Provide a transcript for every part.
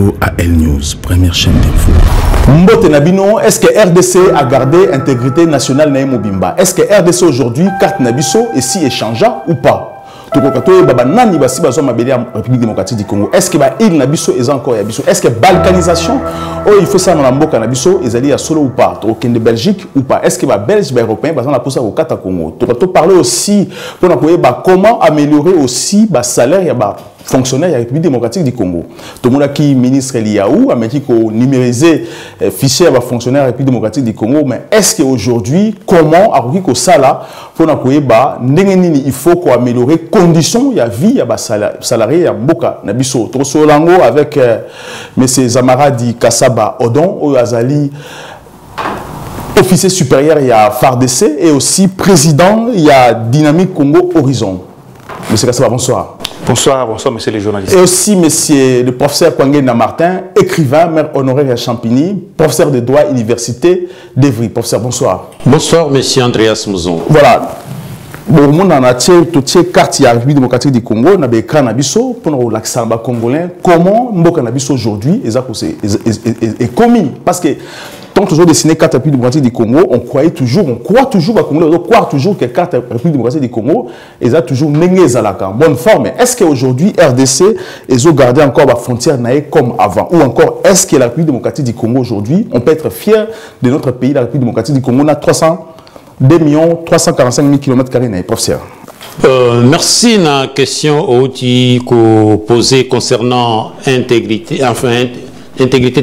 Congo à L News, première chaîne d'info. Mbote Nabino, est-ce que RDC a gardé intégrité nationale na Mobimba? Est-ce que RDC aujourd'hui carte Nabiso et si échangea ou pas? République démocratique du Congo. Est-ce que il Nabiso est encore Yabiso? Est-ce que balkanisation, oh il faut ça dans la mboka Nabiso, ils allaient à solo ou pas? Au de Belgique ou pas? Est-ce que Belge, Européen, par exemple, la pousse au Kata Congo? Tu peux parler aussi pour comment améliorer aussi le salaire et fonctionnaire de la République démocratique du Congo. Tout le monde qui ministre Eliaou a mis qu'on numériser fichier à fonctionnaire de la République démocratique du Congo, mais est-ce qu'aujourd'hui, comment à Rukiko Sala pour il faut qu'on améliore les conditions de vie à salarié à Mboka Nabiso Trosolango avec M. Zamaradi Kassaba Odon ou Azali officier supérieur il y a FARDC et aussi président il y a Dynamique Congo Horizon. M. Kassaba, bonsoir. Bonsoir, bonsoir, monsieur les journalistes. Et aussi, monsieur le professeur Kwangena Martin, écrivain, maire honoraire à Champigny, professeur de droit, université d'Evry. Professeur, bonsoir. Bonsoir, monsieur Andreas Mouzon. Voilà. Bon, le monde en a toutes les cartes de la République démocratique du Congo, on a des écrans Nabiso, pour nous l'accent congolais. Comment Mboka Nabiso aujourd'hui est commis? Parce que tant toujours dessiné carte de la République démocratique du Congo, on croit toujours à Congo, on croit toujours que carte de la République démocratique du Congo, ils ont toujours en bonne forme. Est-ce qu'aujourd'hui, RDC, ils ont gardé encore la frontière comme avant? Ou encore, est-ce que la République démocratique du Congo aujourd'hui, on peut être fier de notre pays, la République démocratique du Congo, on a 2 345 000 km², professeur. Merci de la question posée concernant intégrité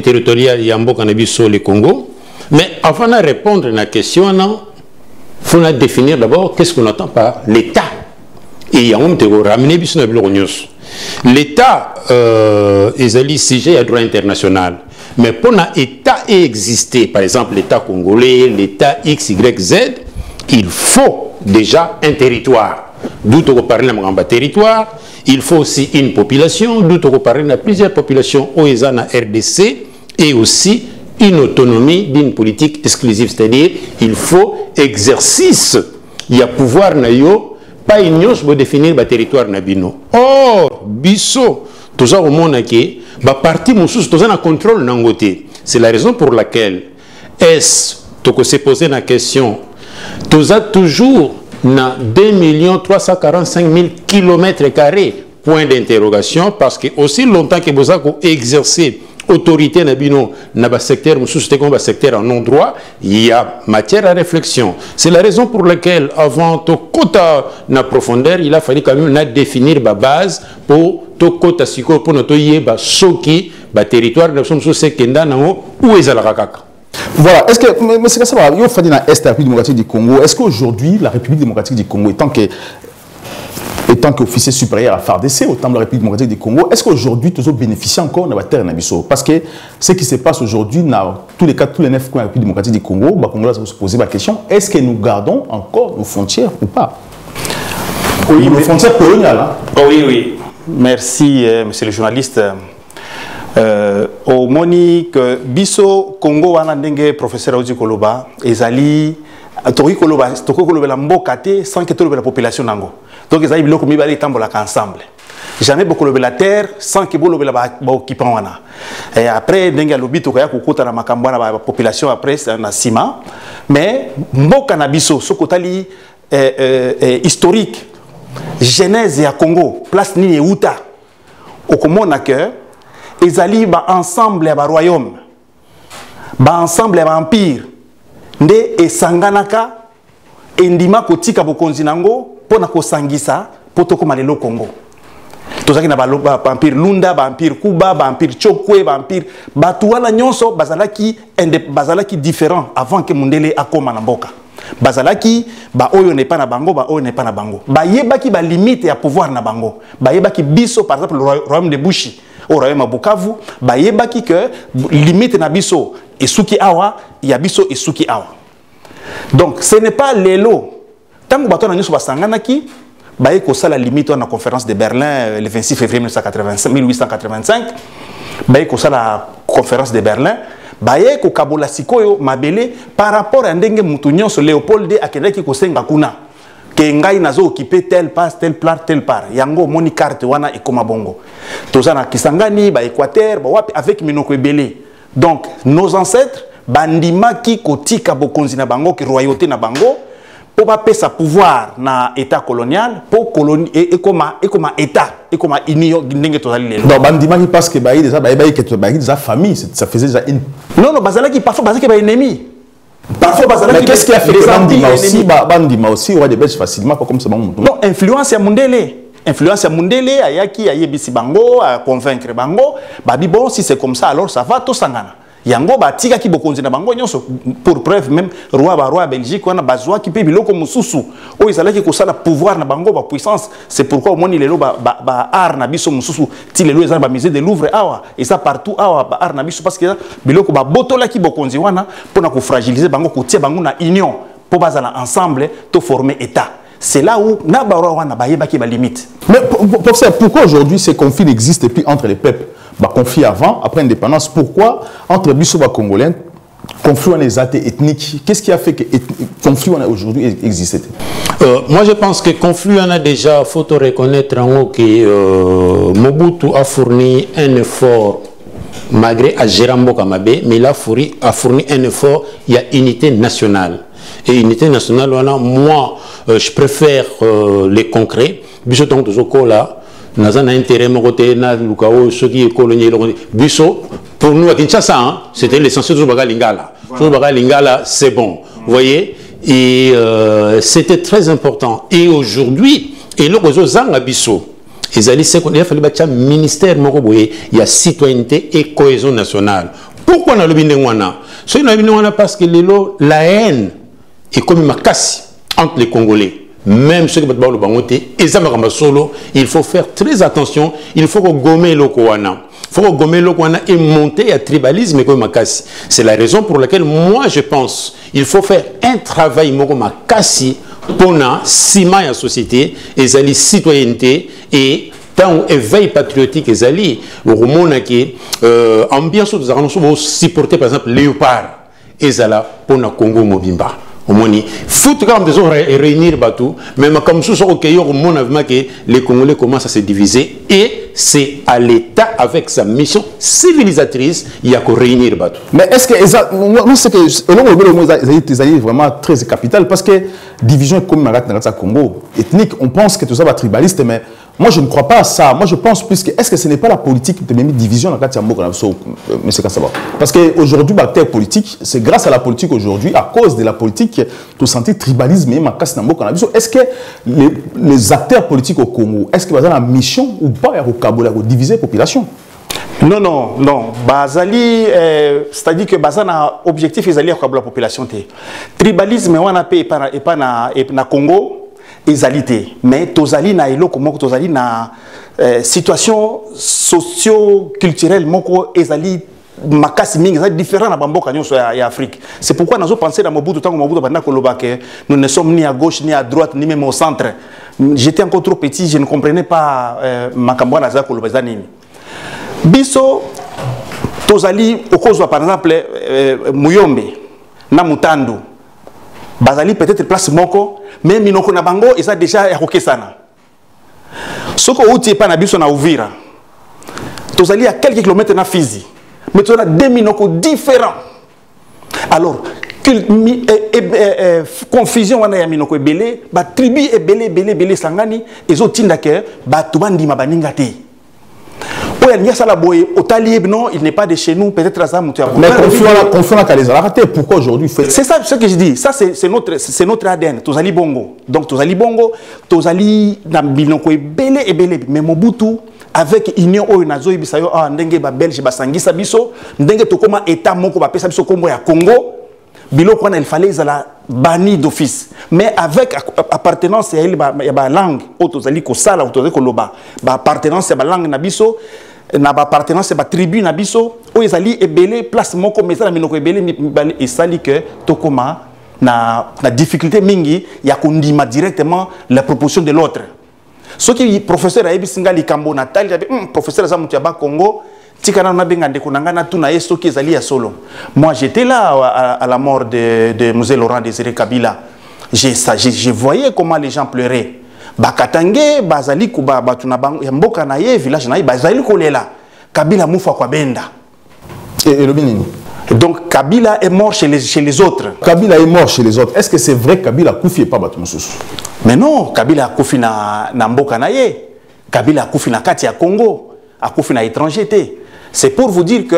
territoriale de Mboka Nabiso le Congo. Mais avant de répondre à la question, il faut définir d'abord qu'est-ce qu'on entend par l'État. Et il y a un ramener l'État est sujet à droit international. Mais pour l'État exister, par exemple l'État congolais, l'État XYZ, il faut déjà un territoire. D'où on parle de territoire, il faut aussi une population, d'où on parle de plusieurs populations au RDC et aussi une autonomie d'une politique exclusive, c'est-à-dire il faut exercice, il y a pouvoir nayo, pas une chose pour définir le territoire nabino. Or, biso, tout ça au monde qui parti moussous, tout ça na contrôle nangoté. C'est la raison pour laquelle est-ce que se poser la question, tout ça toujours na 2 345 000 km², point d'interrogation, parce que aussi longtemps que vous avez exercé autorité dans le secteur, secteur en non-droit, il y a matière à réflexion. C'est la raison pour laquelle, avant tout quota na profondeur, il a fallu quand même définir la base pour tout quota pour notre soki, territoire de son secenda où est la kaka. Voilà, est-ce que, M. Kassaba, il faut dire dans l'Est de la République démocratique du Congo, est-ce qu'aujourd'hui, la République démocratique du Congo, étant qu'officier supérieur à FARDC, au temps de la République démocratique du Congo, est-ce qu'aujourd'hui, tous bénéficient encore de la terre Nabiso? Parce que ce qui se passe aujourd'hui, dans tous les cas, tous les 9 coins de la République démocratique du Congo, les Congolais vont se poser la question, est-ce que nous gardons encore nos frontières ou pas? Oui, nos frontières coloniales. Hein? Oh, oui, oui. Merci, monsieur le journaliste. Au Monique, Biso, Congo, Wanandenge, professeur Audi Koloba, Ezali, Tori Koloba, la Mbokate, sans que toute la population n'ango. Donc, ils ont mis les temps ensemble. Jamais beaucoup de la terre sans que beaucoup de la et après, dengue lobi to kaya kukuta na makambo na population après c'est un ciment. Mais Mboka na Biso, sokotali historique, genèse ya Congo, place ni Euta. Au komona que ezali ba ensemble ya ba royaume, ba ensemble ya ba empire, nde esanganaka endima kotika bokonzi nango pona kosangisa poto koma lelo Congo. Tozaki na ba empire Lunda, ba empire Kuba, ba empire Chokwe, ba empire batuana nyonso bazalaki différent avant que Mundele akoma na mboka. Bazalaki ba oyo ne pas na bango, ba oyo ne pas na bango. Ba yebaki ba limite ya pouvoir na bango. Ba yebaki biso par exemple le royaume de Bushi. Au royaume de Bukavu, ba yebaki que limite na biso esuki awa, ya biso esuki awa. Donc ce n'est pas l'élo. Tant que bato na nyoso basanganaki, ba yeko sala limite na conférence de Berlin le 26 février 1885, ba yeko sala conférence de Berlin, ba yeko kabola sikoyo mabele par rapport à ndenge mutu nyonso Léopold akendaki ko senga kuna. que ngai nazo occuper tel part yango moni carte wana e koma bongo tozana Kisangani ba Équateur ba wapi avec minoko ebele. Donc nos ancêtres bandima ki kotika bokonzi na bango ki royauté na bango pour pas pesa pouvoir na état colonial pour colonie et comme état et comme union ndenge tozali lelo. Donc bandima qui parce que baï déjà déjà famille ça faisait déjà une non bazala qui parfois bazala qui ba ennemi. Parfois bazala mais qu'est-ce qui a fait que bandima aussi on va des Belges facilement comme ça bon. Non, influence ya mundele. Influence à Mundele, ayaki ayebisi bango, à convaincre bango, babi bon si c'est comme ça alors ça va tout sangana. Yango ba tika ki bokonzi na bango nyonso pour preuve même roi Belgique wana bazwa ki pe biloko mususu o izalaki ko sala pouvoir na bango ba puissance. C'est pourquoi au moni lelo ba art na biso mususu ti lelo ezala ba musée de Louvre awa et ça partout awa ba art na biso parce que biloko ba botola ki bokonzi wana pona ko fragiliser bango ko tie bango na union pour bazala ensemble to former état. C'est là où Nabarwa wana ba yeba ki ba limite. Mais pourquoi aujourd'hui ces conflits n'existent plus entre les peuples? Bah, conflit avant, après l'indépendance, pourquoi entre Bissau et Congolais, conflit en ethnique, qu'est-ce qui a fait que conflit aujourd'hui existait? Moi je pense que conflit en a déjà, faut reconnaître en haut que Mobutu a fourni un effort malgré à Jérambo Kamabé, mais il a fourni un effort, il y a unité nationale. Et unité nationale, moi je préfère les concrets, Bissau donc toujours là. Nous avons intérêt à ce qui est colonial. Pour nous à Kinshasa, c'était l'essentiel de Zobaga Lingala. Zobaga Lingala, c'est bon. Vous voyez? Et c'était très important. Et aujourd'hui, et le réseau Zangabiso, il a fallu un ministère, il y a citoyenneté et cohésion nationale. Pourquoi on a le binengwana? Parce que la haine est comme une casse entre les Congolais. Même ceux qui battent le bangoté, il faut faire très attention. Il faut gommer le Kowana. Il faut gommer le Kowana et monter à tribalisme comme Makassi. C'est la raison pour laquelle moi je pense qu'il faut faire un travail Makassi pour la ciment la société, et la citoyenneté et tant éveil patriotique et ali au Romonaki ambiance nous allons supporter par exemple Léopard et Zala pour la Congo Mobimba. Il faut réunir Batou, mais comme ça, les Congolais commencent à se diviser et c'est à l'État avec sa mission civilisatrice il y a qu'à réunir Batou. Mais est-ce que c'est vraiment très capital parce que division comme dans Congo ethnique, on pense que tout ça va tribaliste, mais moi je ne crois pas à ça. Moi je pense plus que est-ce que ce n'est pas la politique de même division dans M. Kassaba? Parce qu'aujourd'hui, politique, c'est grâce à la politique aujourd'hui, à cause de la politique, tout senti tribalisme et est-ce que les acteurs politiques au Congo, est-ce qu'ils ont la mission ou pas à diviser la population? Non, non, non. Bazali, c'est-à-dire que Bazana objectif est d'aller à la population. Tribalisme, on a payé pas na Congo. Ezalité, mais tozali na elo comment tozali na situation socio-culturelle moko ezali makasi mingi ezali différent na bamboka nyonso ya Afrique. C'est pourquoi nous pensé dans Mobutu tant que Mobutu bana koloba que nous ne sommes ni à gauche ni à droite ni même au centre. J'étais encore trop petit, je ne comprenais pas makambo na za koloba za nini. Biso tozali okozwa par exemple Muyombe na Mutandu. Bazali peut-être place moko mais minoko na bango eza déjà ya kokesana soko uti pa na biso na Uvira tozali à quelques kilomètres na Fizi mais tu as deux minoko différents alors confusion wana ya minoko ebele ba tribu ebele sangani ezo tinda ke ba tubandi mabaninga te. Non, il n'est pas de chez nous, peut-être à ça. Mais pourquoi aujourd'hui? C'est ça ce que je dis. Ça, c'est notre ADN. Tozali Bongo. Donc, Tozali Bongo, Tozali Nambilonko et belé. Mais Mobutu, avec Union Oyonazo, Ibisayo, Ndenge Belge, Basangisa Biso, Ndenge Tokoma État Moko, Bapesa Biso Kombo ya Congo, Biloko, il fallait la banni d'office. Mais avec appartenance à la langue, Tozali Kosala, Tozali Koloba, appartenance à la langue Nabiso, na ba appartenance ba tribu na biso o ezali ebele place moko mesala minoko ebele et sali que tokoma na difficulté mingi ya kondima directement la proposition de l'autre. Ce qui professeur a ebisinga likambo natali professeur za mutu ya ba Congo tikana na benga ndeko nanga tuna yeso ki ezali ya solo. Moi j'étais là à la mort de Mzee Laurent Désiré Kabila. je voyais comment les gens pleuraient. Bakatangé, bazali kuba batuna bang yamboka na ye village na ye bazali kolela. Kabila mufa kwa benda. Et le Bénin. Donc Kabila est mort chez les autres. Kabila est mort chez les autres. Est-ce que c'est vrai que Kabila koufi et pas Batumoussous? Mais non, Kabila a koufi na mboka na ye. Kabila a koufi na kati ya Congo, a koufi na étrangeté. C'est pour vous dire que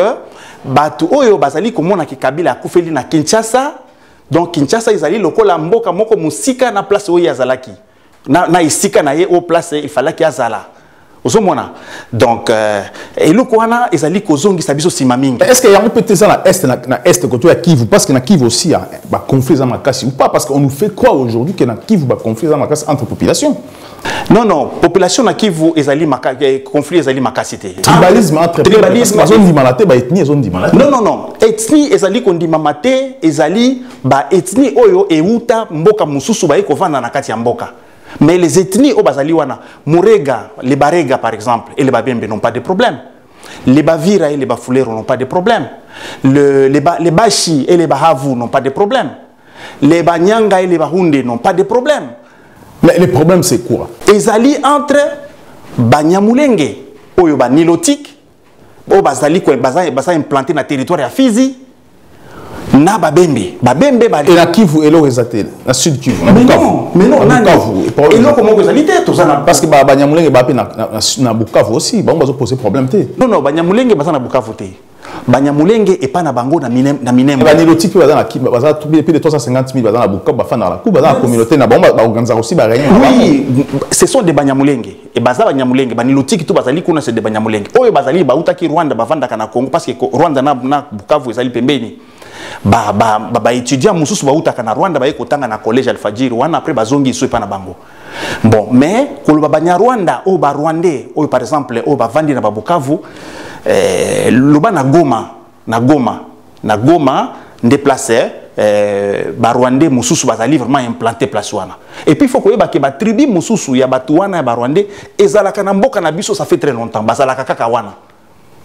batu oyo bazali komona ki Kabila a koufi na Kinshasa. Donc Kinshasa izali lokola mboka moko musika na place oyo yazalaki. Na isika na ye au place il fallait qu'il y azala. Donc et le kwana ezali kozongi sabiso simamingi. Est-ce qu'il y a un peu ça na est côté à Kivu parce que na Kivu aussi ba conflit za makasi ou pas parce qu'on nous fait croire aujourd'hui que na Kivu ba conflit za makasi entre population. Non, population na Kivu ezali conflit ezali makasité. Tribalisme entre tribalisme zone di malate ba ethnie zone di malate. Non, ethnie ezali kondima mate ezali ba ethnie oyo euta mboka mususu ba ekovanda na kati ya mboka. Mais les ethnies au Bazaliwana, Mourega, les Barega par exemple, et les Babembe n'ont pas de problème. Les Bavira et les Bafulero n'ont pas de problème. Les Bashi et les Bahavu n'ont pas de problème. Les Banyanga et les Bahunde n'ont pas de problème. Mais le problème c'est quoi? Ils allient entre Banyamulenge, Oyoba Nilotique, au Bazali, Baza implanté dans le territoire de Fizi. Na Babembe et la Kivu et l'eau résaté la sud Kivu mais non et l'eau comment vous allez parce que Banyamulenge bape na Bukavu aussi ba on va poser problème té non Banyamulenge baza na Bukavu té Banyamulenge et pas na bango na Minembwe ba nilotique baza na Kivu baza plus de 350 000 baza na Bukavu ba fana la Kuba baza na communauté na ba organiser aussi ba réunion oui ce sont des Banyamulenge et baza Banyamulenge ba nilotique tout bazali kuna c'est des Banyamulenge oyo bazali ba utaki Rwanda bavanda kana Congo parce que Rwanda na Bukavu ezali pembeni ba étudiant mususu ba utaka na Rwanda ba ekotanga na collège Alfajiri wana après bazongi so pa na bango bon mais koloba banya Rwanda o ba Rwandais o par exemple o ba vandi na Bukavu loba na Goma déplacé ba Rwandais mususu bazali vraiment implanté place wana et puis il faut que ba tribu mususu ya batu wana ya ba Rwandais ezalaka na mboka na biso ça fait très longtemps bazalaka kaka wana.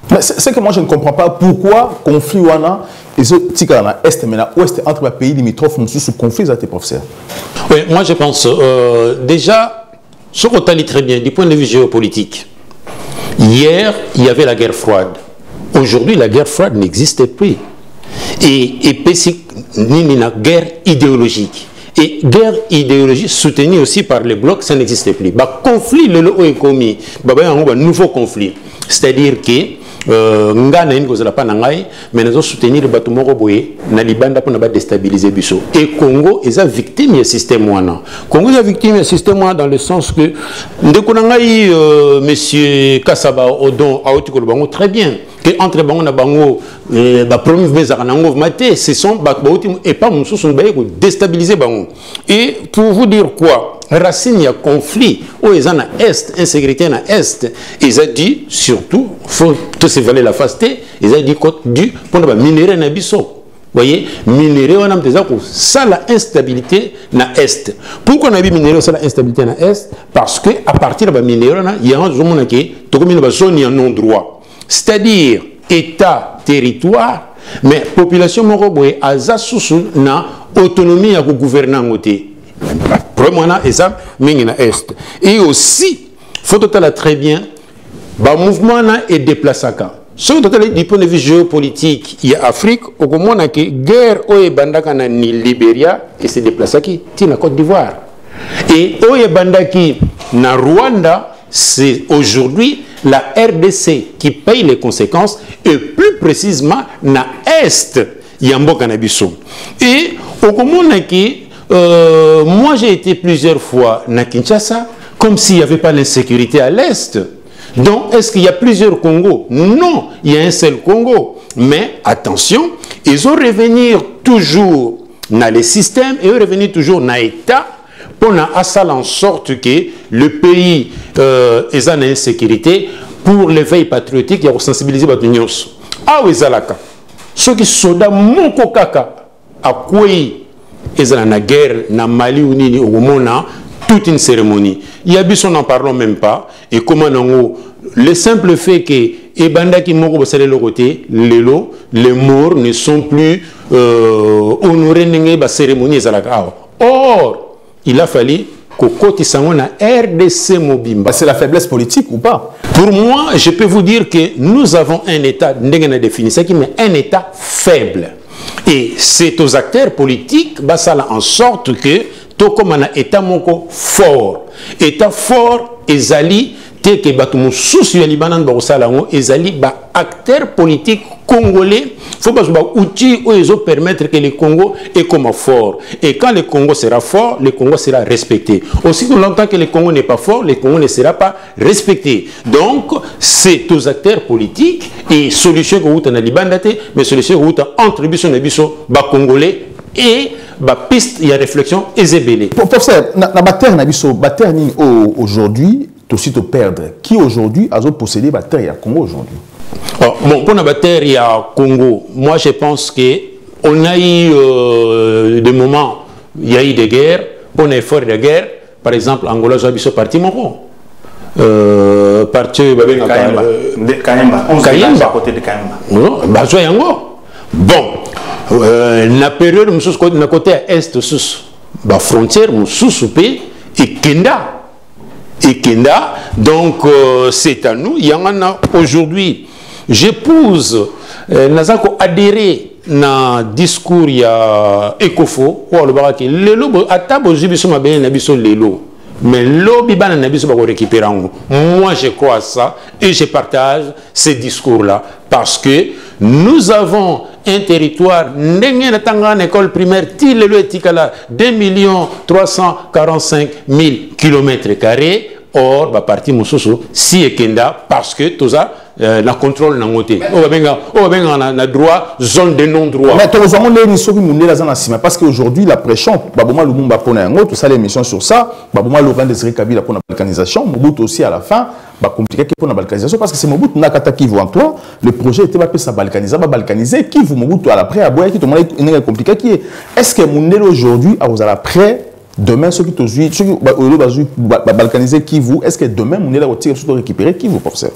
Mais c'est que moi je ne comprends pas pourquoi conflit wana et ce tika na est mais na ouest entre les pays limitrophes nous sous conflit à tes professeurs. Oui, moi je pense déjà ce qu'on t'a dit très bien du point de vue géopolitique. Hier, il y avait la guerre froide. Aujourd'hui, la guerre froide n'existe plus. Et ni la guerre idéologique. Et guerre idéologique soutenue aussi par les blocs, ça n'existe plus. Bah conflit le commis, un nouveau conflit. C'est-à-dire que nga na ingo zala pa na ngai mais nazo soutenir bato moko boye na libanda pour na ba déstabiliser biso et Congo est victime du système wana. Congo est victime du système wana dans le sens que ndeko na ngai monsieur Kasaba Odon a oti ko bango très bien que entre bango na bango ba premier bezaka nango maté ce sont ba et pas mususu ba ko déstabiliser bango. Et pour vous dire quoi, racine ya conflit où ils en a est insécurité na est ils a dit surtout faut tout se valer la fasté ils a dit côté du pour na minerai na biso voyez minerai on a déjà pour ça la instabilité na est pourquoi on a vu minerai ça la instabilité na est parce que à partir de minerai na il y a un zone qui to comme une zone en non droit c'est-à-dire état territoire mais population moroboé aza sous na autonomie à gouverner côté premièrement exemple mingina est et aussi faut total très bien ba mouvement na est déplacé quand ce total du point de vue géopolitique il y a Afrique au moment que guerre au bandaka na ni Libéria et se déplacé qui tina Côte d'Ivoire et au bandaki na Rwanda c'est aujourd'hui la RDC qui paye les conséquences et plus précisément na est yamboka na biso et au moment que moi j'ai été plusieurs fois à Kinshasa comme s'il n'y avait pas l'insécurité à l'est. Donc est-ce qu'il y a plusieurs Congos? Non, il y a un seul Congo. Mais attention, ils vont revenir toujours dans les systèmes et revenir toujours dans l'État pour faire en sorte que le pays est en insécurité pour l'éveil patriotique et pour sensibiliser les gens. Ah oui, Zalaka. Ceux qui sont dans mon kokaka à quoi ils ont la guerre na Mali ou nini au moment toute une cérémonie. Il y a bis on n'en parlons même pas et comment le simple fait que ebanda qui moko basale le côté les morts ne sont plus honorés n'engé ba cérémonie zalaka Or, il a fallu que côté Sangona RDC Mobimba. C'est la faiblesse politique ou pas? Pour moi, je peux vous dire que nous avons un État, mais un État faible. Et c'est aux acteurs politiques, bah, ça en sorte que tout comme un État fort. État fort, ezali, tel que batumu souci à Liban, ezali, bah, acteurs politiques congolais, faut pas outils où ils ont permettre que le Congo est comme fort. Et quand le Congo sera fort, le Congo sera respecté. Aussi longtemps que le Congo n'est pas fort, le Congo ne sera pas respecté. Donc, c'est aux acteurs politiques et solution que vous avez Liban, mais solution que vous avez entre les Congolais et la piste, il y a réflexion et zébélé. Professeur, aujourd'hui, aussi te perdre. Qui aujourd'hui a possédé la terre à Congo aujourd'hui? Bon, pour la terre à Congo, moi je pense qu'on a eu des moments, il y a eu des guerres, pour les efforts de guerre, par exemple, Angola, j'ai vu parti Moro. Parti Kayemba. À côté de Kayemba. Non, bon, la période où nous sommes côté est, la frontière, nous sommes et Kenda. Et Kenda, donc c'est à nous. Il y en a aujourd'hui. J'épouse, nous avons adhéré à un discours il y a Ecofo, où le baraki, le lobo, à table, j'ai vu ça, mais l'obi ban n'a pas récupérer. Moi, je crois à ça et je partage ces discours-là parce que nous avons un territoire, une école primaire, 2 345 000 km². Or, la partie Moussoussou, si et Kenda, parce que tout ça, la contrôle n'a pas été. On a droit, zone de non-droit. Mais tu as parce qu'aujourd'hui, la pression, Baboma Lumumba Ponango, tout ça, l'émission sur ça, Baboma Laurent Désiré Kabila pour la balkanisation, Mobutu aussi à la fin, compliqué pour la balkanisation, parce que c'est Mobutu Nakata qui voit en toi, le projet était pas ça balkaniser, qui vous Mobutu à l'après, à Boya, qui est compliqué, qui est. Est-ce que Moundel aujourd'hui, à l'après, demain, ceux qui balkaniser qui vous, est-ce que demain, on est là pour récupérer qui vous, professeur?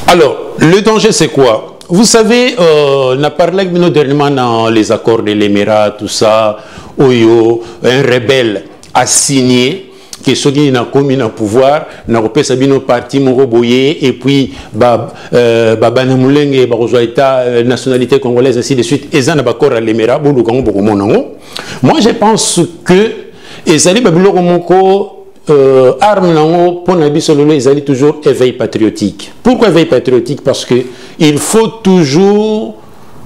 Alors, le danger, c'est quoi? Vous savez, on a parlé dernièrement dans les accords de l'Émirat, tout ça, Oyo, un rebelle a signé que ceux qui ont commis le pouvoir, n'ont pas sabino parti Moroboye, et puis, Babana Moulenge, Barozoïta, nationalité congolaise, ainsi de suite, et ça n'a pas accord à l'Émirat, moi, je pense que et Zali Babyloro Moko arme pour Nabi Sololo, ils allaient toujours éveil patriotique. Pourquoi éveil patriotique? Parce que il faut toujours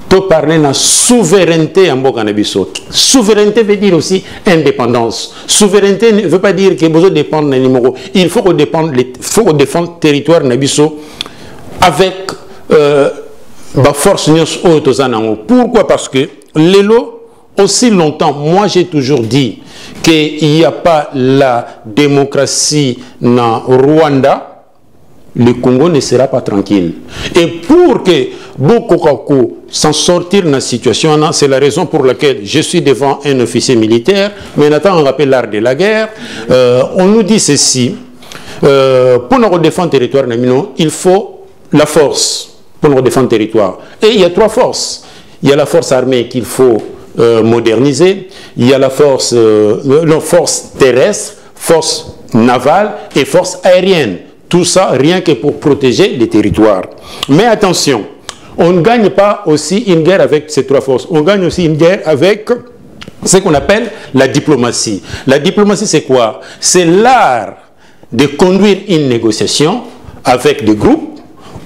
te parler de la souveraineté en Bokanabiso. Souveraineté veut dire aussi indépendance. Souveraineté ne veut pas dire qu'il besoin de dépendre des numéros. Il faut qu'on défende le territoire Nabiso avec la force. Pourquoi? Parce que l'élo, aussi longtemps, moi j'ai toujours dit qu'il n'y a pas la démocratie dans Rwanda, le Congo ne sera pas tranquille. Et pour que Bokoko s'en sortir dans la situation, c'est la raison pour laquelle je suis devant un officier militaire, mais Nathan on rappelle l'art de la guerre, on nous dit ceci, pour nous défendre le territoire, il faut la force pour nous défendre le territoire. Et il y a trois forces. Il y a la force armée qu'il faut moderniser, il y a la force, force terrestre, force navale et force aérienne. Tout ça, rien que pour protéger les territoires. Mais attention, on ne gagne pas aussi une guerre avec ces trois forces. On gagne aussi une guerre avec ce qu'on appelle la diplomatie. La diplomatie, c'est quoi? C'est l'art de conduire une négociation avec des groupes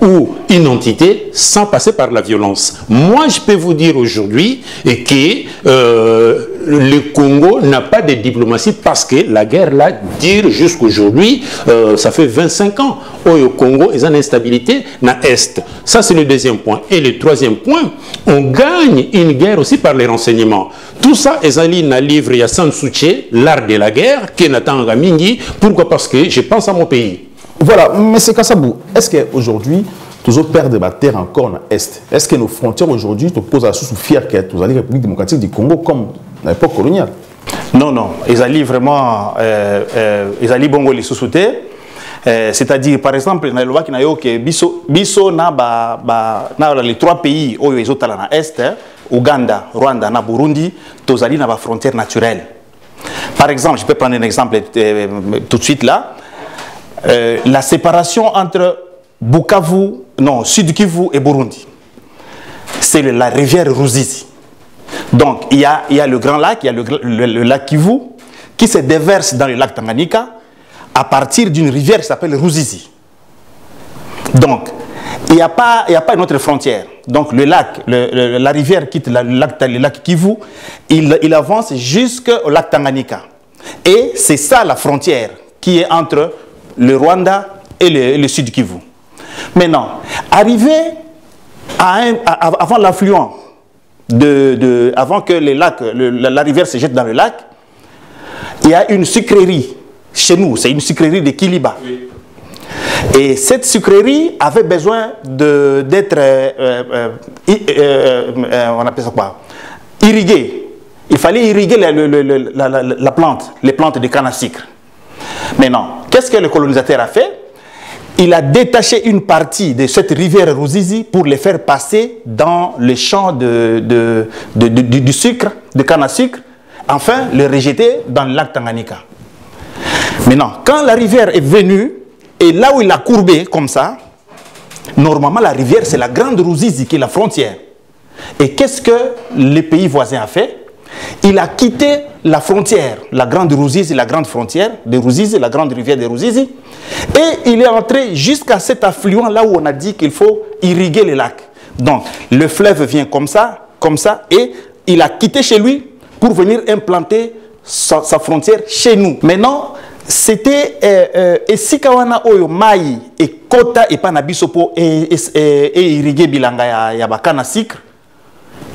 ou une entité sans passer par la violence. Moi, je peux vous dire aujourd'hui que le Congo n'a pas de diplomatie parce que la guerre là dure jusqu'aujourd'hui, ça fait 25 ans. Au Congo, il y a une instabilité dans l'Est. Ça, c'est le deuxième point. Et le troisième point, on gagne une guerre aussi par les renseignements. Tout ça, Ezali dans le livre Yassan Souché, l'art de la guerre, qui Nathan Gamingi. Pourquoi? Parce que je pense à mon pays. Voilà, mais c'est Kassabou. Est-ce qu'aujourd'hui, toujours perdre la terre encore dans l'Est? Est-ce que nos frontières aujourd'hui te posent à sous fier que tu as la République démocratique du Congo comme à l'époque coloniale? Non, non. Ils allaient vraiment. Ils allaient bongo les sous-souter. C'est-à-dire, par exemple, dans le loi qui n'a eu que Bisso n'a les trois pays où ils ont dans l'Est, Ouganda, Rwanda, na Burundi, tous allaient dans la frontière naturelle. Par exemple, je peux prendre un exemple tout de suite là. La séparation entre Bukavu, non, Sud Kivu et Burundi. C'est la rivière Ruzizi. Donc, il y a le Grand Lac, il y a le lac Kivu, qui se déverse dans le lac Tanganyika à partir d'une rivière qui s'appelle Ruzizi. Donc, il n'y a pas une autre frontière. Donc, la rivière quitte le lac Kivu, il avance jusqu'au lac Tanganyika. Et c'est ça la frontière qui est entre le Rwanda et le Sud Kivu. Maintenant, arrivé avant l'affluent, avant que la rivière se jette dans le lac, il y a une sucrerie chez nous, c'est une sucrerie de Kiliba. Oui. Et cette sucrerie avait besoin d'être, on appelle ça quoi, irriguée. Il fallait irriguer la plante, les plantes de canne à sucre. Maintenant, qu'est-ce que le colonisateur a fait? Il a détaché une partie de cette rivière Ruzizi pour les faire passer dans les champs du sucre, de canne à sucre, enfin le rejeter dans le lac Tanganyika. Maintenant, quand la rivière est venue, et là où il a courbé comme ça, normalement la rivière c'est la grande Ruzizi qui est la frontière. Et qu'est-ce que le pays voisin a fait? Il a quitté la frontière, la grande Ruzizi, la grande frontière de Ruzizi, la grande rivière de Ruzizi, et il est entré jusqu'à cet affluent là où on a dit qu'il faut irriguer les lacs. Donc le fleuve vient comme ça, et il a quitté chez lui pour venir implanter sa frontière chez nous. Maintenant, c'était Esikawana Oyo Mai et Kota et Panabisopo et irriguer bilanga ya bakana sikre.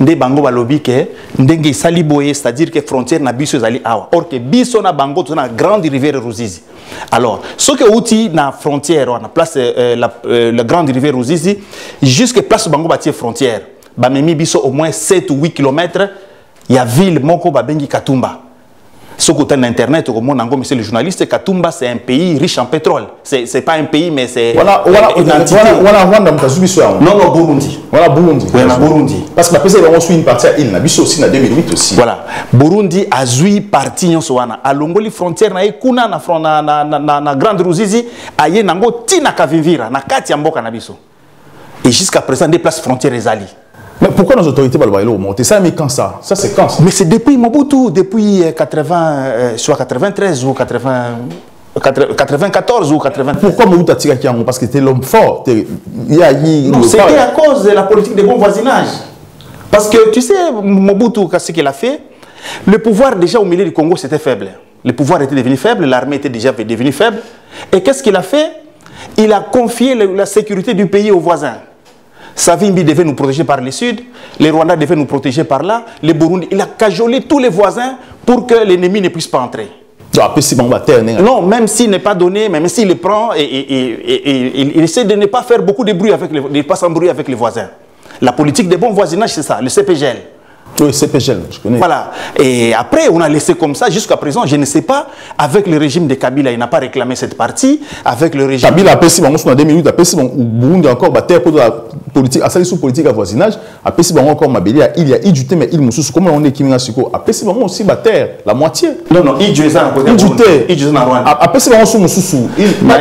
Nde bango balobi ke ndenge sali boye, c'est-à-dire que frontière na biso zali awa. Or que biso na bango to na grande rivière Ruzizi. Alors, ce que outi na frontière on a place la grande rivière Ruzizi jusqu'à place bango batie frontière. Ba memi biso au moins 7 ou 8 km, il y a ville moko ba bengi Katumba. Ce côté d'internet, comme on a monsieur le journaliste, Katumba c'est un pays riche en pétrole. C'est pas un pays mais c'est une entité. Non, Burundi. Voilà Burundi. Voilà Burundi. Parce que la PCB a une partie à il n'a vu aussi en 2008 aussi. Voilà. Burundi a joué partie en Soana. À Longoli frontière na ekuna na grande Ruzizi aye nango tina kavivira na kati ya mboka na biso. Et jusqu'à présent des places frontières ezali. Mais pourquoi nos autorités vont monter ça? Mais quand ça? Ça c'est quand ça? Mais c'est depuis Mobutu, depuis 93 ou 94 ou 80. Pourquoi Mobutu a tiré Kiango? Parce que c'était l'homme fort. Non, c'était à cause de la politique de bon voisinage. Parce que tu sais, Mobutu, ce qu'il a fait, le pouvoir déjà au milieu du Congo c'était faible. Le pouvoir était devenu faible, l'armée était déjà devenue faible. Et qu'est-ce qu'il a fait? Il a confié la sécurité du pays aux voisins. Savimbi devait nous protéger par le sud, les Rwandais devaient nous protéger par là, les Burundi. Il a cajolé tous les voisins pour que l'ennemi ne puisse pas entrer. Non, même s'il n'est pas donné, même s'il le prend, il essaie de ne pas faire beaucoup de bruit avec ne pas s'embrouiller avec les voisins. La politique de bon voisinage, c'est ça, le CPGL. Oui, CPGL, je connais. Voilà. Et après, on a laissé comme ça jusqu'à présent. Je ne sais pas, avec le régime de Kabila, il n'a pas réclamé cette partie. Avec le régime. Kabila a passé, on a 2 minutes, a passé, Burundi encore, terre pour la politique, à sous politique à voisinage, a passé, encore Mabeli, il y a Idjuté, mais il Moussous, comment on est Kimina Siko, a passé, aussi, terre, la moitié. Non, Idjuté, Idjuté, a passé, on Moussous,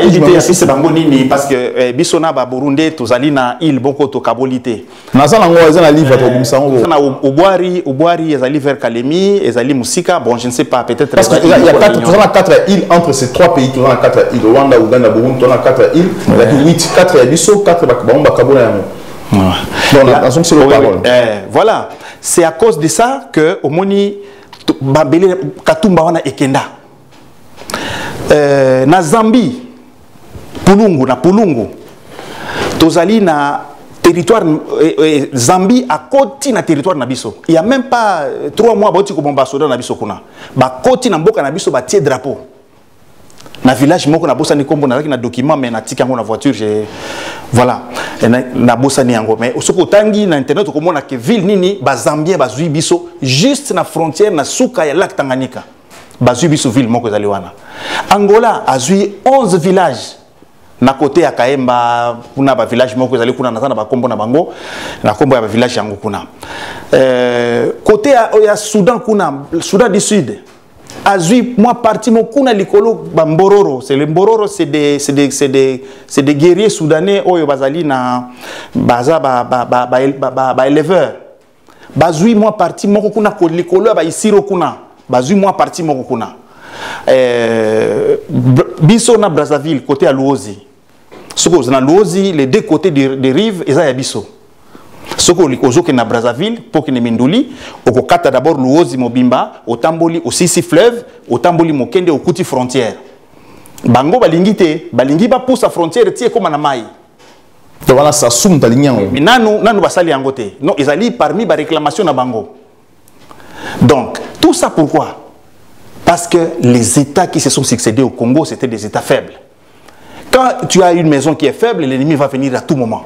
Idjuté, c'est Bangonini, parce que Bissona, Burundi, Tozalina, il, Boko, Tokabolité. Nazan, on a un livre, au Boari, Ezali vers Kalemi, Ezali Moussika, bon, je ne sais pas, peut-être. Parce qu'il y a 4 îles entre ces 3 pays, tu as 4 îles, Rwanda, Ouganda, Burundi, tu as 4 îles, il y a 8, 4 Abisso, 4 Bakabamba, Kabola. Voilà, c'est à cause de ça que au Moni, Katumba wana Ekenda. Na Zambie, Pulungu, Tozali na territoire Zambie à côté na territoire nabiso. Il y a même pas 3 mois boti ko bomba soda nabiso kuna. Ba côté na mboka nabiso ba tie drapeau. Na village moko na bossa ni kombo na na document mais na tika ngo na voiture voilà. Na bossa ni yango mais soko tangi na internet ko mona ke ville nini ba Zambien ba zui biso juste na frontière na suka ya lac Tanganyika. Ba zui biso ville moko zali wana. Angola a zui 11 villages. Na côté ya Kaemba kuna ba village moko zali kuna nazana ba kombo na bango na kombo ya ba village yango kuna côté ya Soudan kuna Soudan du Sud azui moi parti mon kuna likolo bambororo, c'est le mbororo, c'est des guerriers soudanais oyo bazali na baza ba éleveur. Bazui moi parti mon kuna ko likolo ba isiro kuna. Bazui moi parti mon kuna. Biso na Brazzaville côté à Luozi. Soko na Luozi les deux côtés des rives eza ya biso. Soko likozoke na Brazzaville pour que ne minduli okokata d'abord Luozi mobimba otamboli au Sisi fleuve otamboli mokende au kuti frontière. Bango balingite balingi ba poussa frontière tie comme na mai. Donc voilà ça soum talinyan. Mais nanu basali yangote. Non, ils allaient parmi ba réclamation na bango. Donc tout ça pourquoi? Parce que les États qui se sont succédés au Congo, c'était des États faibles. Quand tu as une maison qui est faible, l'ennemi va venir à tout moment.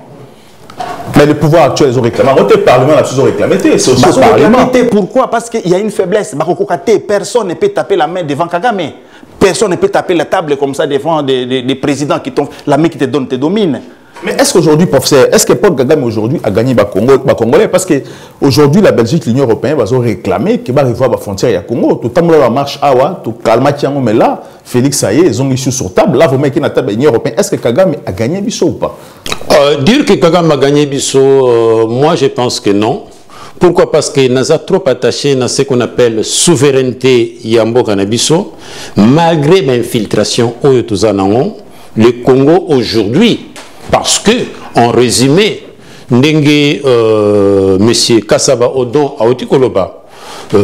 Mais le pouvoir actuel, ils ont réclamé. Le Parlement, ils ont réclamé. C'est aussi le Parlement. Pourquoi? Parce qu'il y a une faiblesse. Personne ne peut taper la main devant Kagame. Personne ne peut taper la table comme ça devant des présidents qui t'ont la main qui te donne, te domine. Mais est-ce qu'aujourd'hui, professeur, est-ce que Paul Kagame aujourd'hui a gagné le Congolais? Parce qu'aujourd'hui, la Belgique, l'Union européenne, ils ont réclamé qu'il va revoir la frontière à Congo. Tout le monde la marche awa, tout calma tiango, mais là, Félix, ça y est, ils ont mis sur table. Là, vous mettez la table de l'Union européenne. Est-ce que Kagame a gagné Bisso ou pas? Dire que Kagame a gagné Bisso, moi je pense que non. Pourquoi? Parce qu'il nous a trop attaché à ce qu'on appelle souveraineté Yambo Kanabiso, malgré l'infiltration au le Congo aujourd'hui. Parce que, en résumé, M. Kassaba Odon Aotikoloba,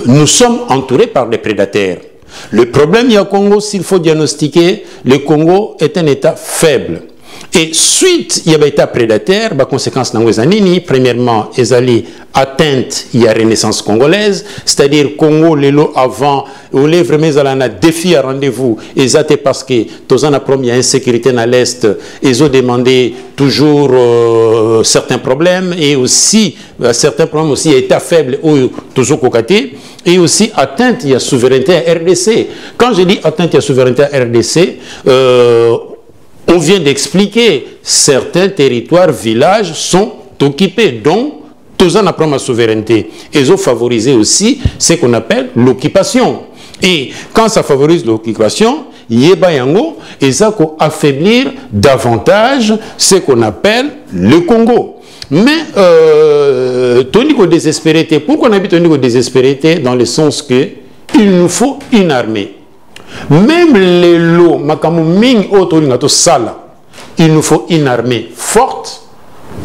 nous sommes entourés par des prédateurs. Le problème au Congo, s'il faut diagnostiquer, le Congo est un État faible. Et suite, il y a un État prédateur, la conséquence, premièrement, ils allaient atteinte à la renaissance congolaise, c'est-à-dire Congo, les lots avant, on est vraiment un défi à rendez-vous, et c'est parce que, tous en apprend, il y a insécurité dans l'Est, ils ont demandé toujours certains problèmes, et aussi, certains problèmes aussi, État faible, ou toujours cocaté, et aussi atteinte à la souveraineté à RDC. Quand je dis atteinte à la souveraineté à RDC, on vient d'expliquer, certains territoires, villages sont occupés, donc tous en apprennent la souveraineté. Ils ont favorisé aussi ce qu'on appelle l'occupation. Et quand ça favorise l'occupation, Yeba Yango, et ça peut affaiblir davantage ce qu'on appelle le Congo. Mais, Tonico désespérité, pourquoi on habite Tonico désespérité? Dans le sens que il nous faut une armée. Même les lots, il nous faut une armée forte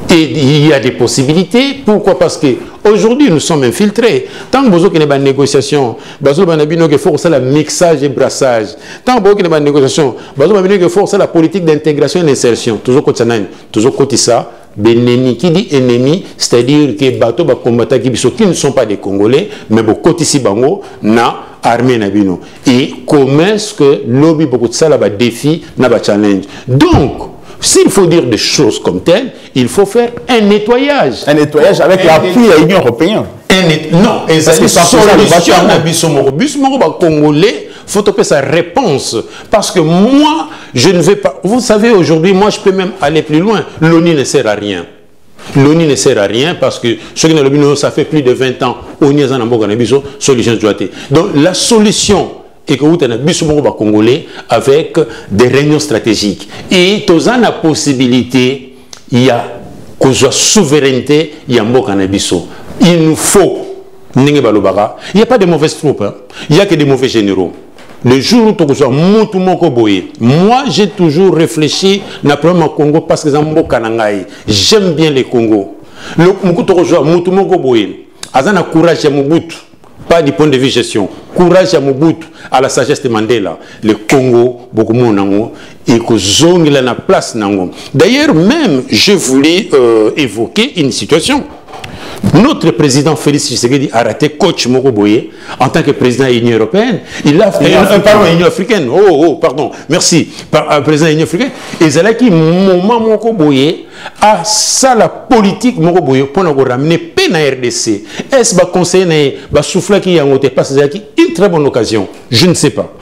et il y a des possibilités. Pourquoi? Parce qu'aujourd'hui nous sommes infiltrés. Tant que vous avez des négociations, il faut le mixage et brassage. Tant que vous avez des négociations, il faut la politique d'intégration et d'insertion. Toujours côté ça. L'ennemi, qui dit ennemi, c'est-à-dire que les bateaux qui ne sont pas des Congolais, mais côté si bango, na armée nabino. Et comment est-ce que lobby beaucoup de ça là défi na challenge. Donc, s'il faut dire des choses comme telles, il faut faire un nettoyage. Un nettoyage avec l'appui de l'Union européenne. Non, et ça solution nabiso morobus Congolais. Il faut topper sa réponse. Parce que moi, je ne vais pas... Vous savez, aujourd'hui, moi, je peux même aller plus loin. L'ONU ne sert à rien. L'ONU ne sert à rien parce que ce qui est ça fait plus de 20 ans. Donc, la solution est que vous avez un Congolais avec des réunions stratégiques. Et tous la possibilité, il y a que soit souveraineté, il y a un il nous faut. Il n'y a pas de mauvaises troupes. Il n'y a que des mauvais généraux. Le jour où tu as moi, j'ai toujours réfléchi na problème au Congo parce que j'aime bien les Congo. Le courage à Mobutu, pas du point de vue gestion. Courage à Mobutu, à la sagesse de Mandela. Le Congo, beaucoup de et que zone la place nango. D'ailleurs, même, je voulais évoquer une situation. Notre président Félix Tshisekedi a raté coach Mokoboye en tant que président de l'Union européenne. Il a fait pardon, l'Union africaine. Pardon, merci. Président de l'Union africaine. Et c'est là que moment Mokoboye a ça la politique Mokoboye pour nous ramener paix dans RDC. Est-ce que conseiller va souffler qui a monté parce que c'est une très bonne occasion. Je ne sais pas.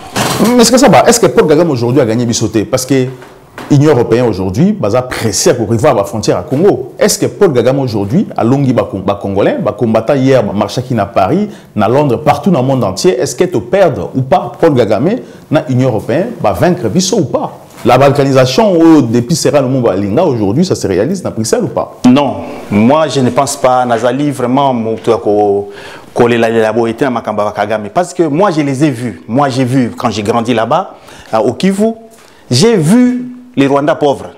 Mais est-ce que ça va? Est-ce que Paul Kagame aujourd'hui a gagné Bissoté? Parce que l'Union européenne aujourd'hui, baza pressé pour revoir la frontière à Congo. Est-ce que Paul Kagame aujourd'hui, à Longi Congolais, combattant hier, marché qui à Paris, à Londres, partout dans le monde entier, est-ce que tu perdre ou pas Paul Kagame dans l'Union européenne, va vaincre Bisso ou pas? La balkanisation depuis Serra Linga aujourd'hui, ça se réalise dans Bruxelles ou pas? Non, moi je ne pense pas. Nazali vraiment parce que moi je les ai vus. Moi j'ai vu quand j'ai grandi là-bas, au Kivu, j'ai vu les Rwandais pauvres.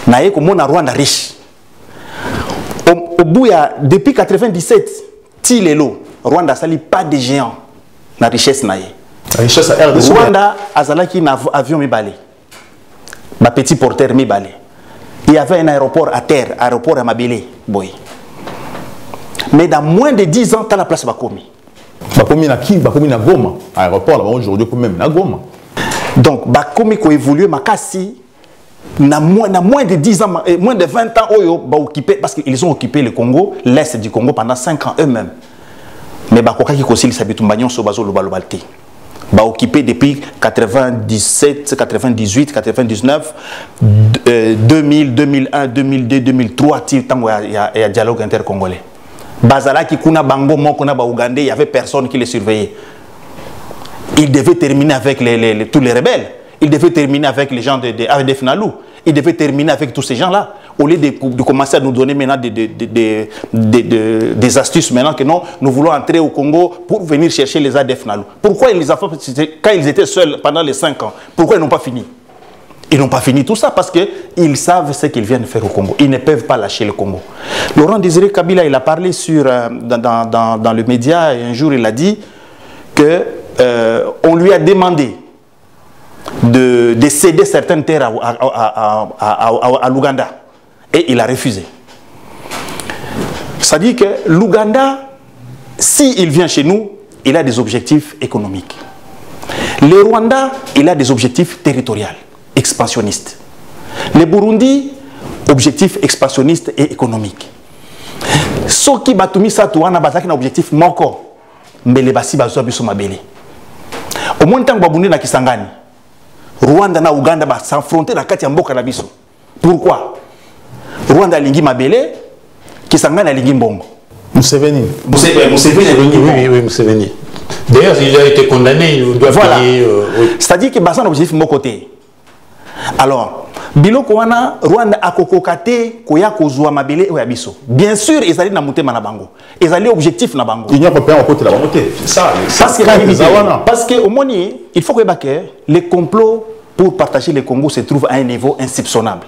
Naye comme on a Rwanda riche. Au bout depuis 97, Tilelo, Rwanda sali pas de géants na richesse naye. La richesse à RDC. Rwanda azalaki na avion mibalé. Ba petit porteur mibalé. Il y avait un aéroport à terre, aéroport à Mabélé, boy. Mais dans moins de 10 ans, tu as la place Bakomi. Bakomi na qui? Bakomi na Goma. Aéroport là-bas aujourd'hui, même na Goma. Donc, Bakomi qui a évolué, Makassi, na moins de 10 ans, moins de 20 ans, parce qu'ils ont occupé le Congo, l'Est du Congo pendant 5 ans eux-mêmes. Mais Bakoka qui conseille s'habituer sur Bazo Lobalobalte. Bah occupé depuis 97, 98, 99, 2000, 2001, 2002, 2003, il y a un dialogue intercongolais. Bazala qui kuna bango mokona ba Ougandais, il y avait personne qui les surveillait. Il devait terminer avec tous les rebelles. Il devait terminer avec les gens de AFDF Nalou. Il devait terminer avec tous ces gens-là. Au lieu de commencer à nous donner maintenant des astuces, maintenant que non, nous voulons entrer au Congo pour venir chercher les AFDF Nalou. Pourquoi ils les ont fait quand ils étaient seuls pendant les 5 ans? Pourquoi ils n'ont pas fini? Ils n'ont pas fini tout ça parce qu'ils savent ce qu'ils viennent faire au Congo. Ils ne peuvent pas lâcher le Congo. Laurent Désiré Kabila, il a parlé dans le média et un jour il a dit qu'on lui a demandé de céder certaines terres à l'Ouganda. Et il a refusé. Ça dit que l'Ouganda, s'il vient chez nous, il a des objectifs économiques. Le Rwanda, il a des objectifs territoriaux, expansionnistes. Le Burundi, objectifs expansionnistes et économiques. Ce qui batumi satouana bazaki na objectif moko, mais les basi bazo biso mabele. Au moins tant que na Kisangani, Rwanda na Ouganda ba s'affronter na kati ya mboka na biso. Pourquoi? Rwanda lingi mabele, Kisangani lingi mbongo. Museveni. Oui, Museveni. D'ailleurs, il a été condamné, il doit payer. Oui. C'est-à-dire que Bassan objectif mon côté. Alors, biloko wana Rwanda akokokate koya kozwa mabele o yabiso. Bien sûr, ils allaient na mutema na bango. Ils allaient objectif na bango. L'Union européenne côté la montée. Ça, parce que au Moni, il faut que les complots pour partager le Congo se trouvent à un niveau insoupçonnable.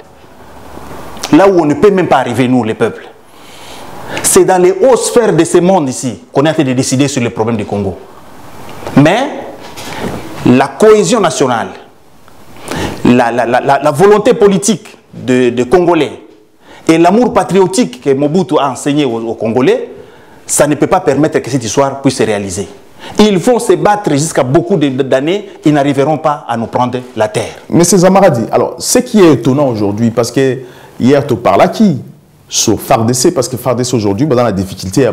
Là où on ne peut même pas arriver nous les peuples. C'est dans les hautes sphères de ce monde ici qu'on a été de décider sur les problèmes du Congo. Mais la cohésion nationale, la volonté politique de Congolais et l'amour patriotique que Mobutu a enseigné aux Congolais, ça ne peut pas permettre que cette histoire puisse se réaliser. Ils vont se battre jusqu'à beaucoup d'années, ils n'arriveront pas à nous prendre la terre. Mais c'est Zamaradi. Alors, ce qui est étonnant aujourd'hui, parce que hier, tu parles à qui? Sur FARDC, parce que FARDC aujourd'hui, dans la difficulté,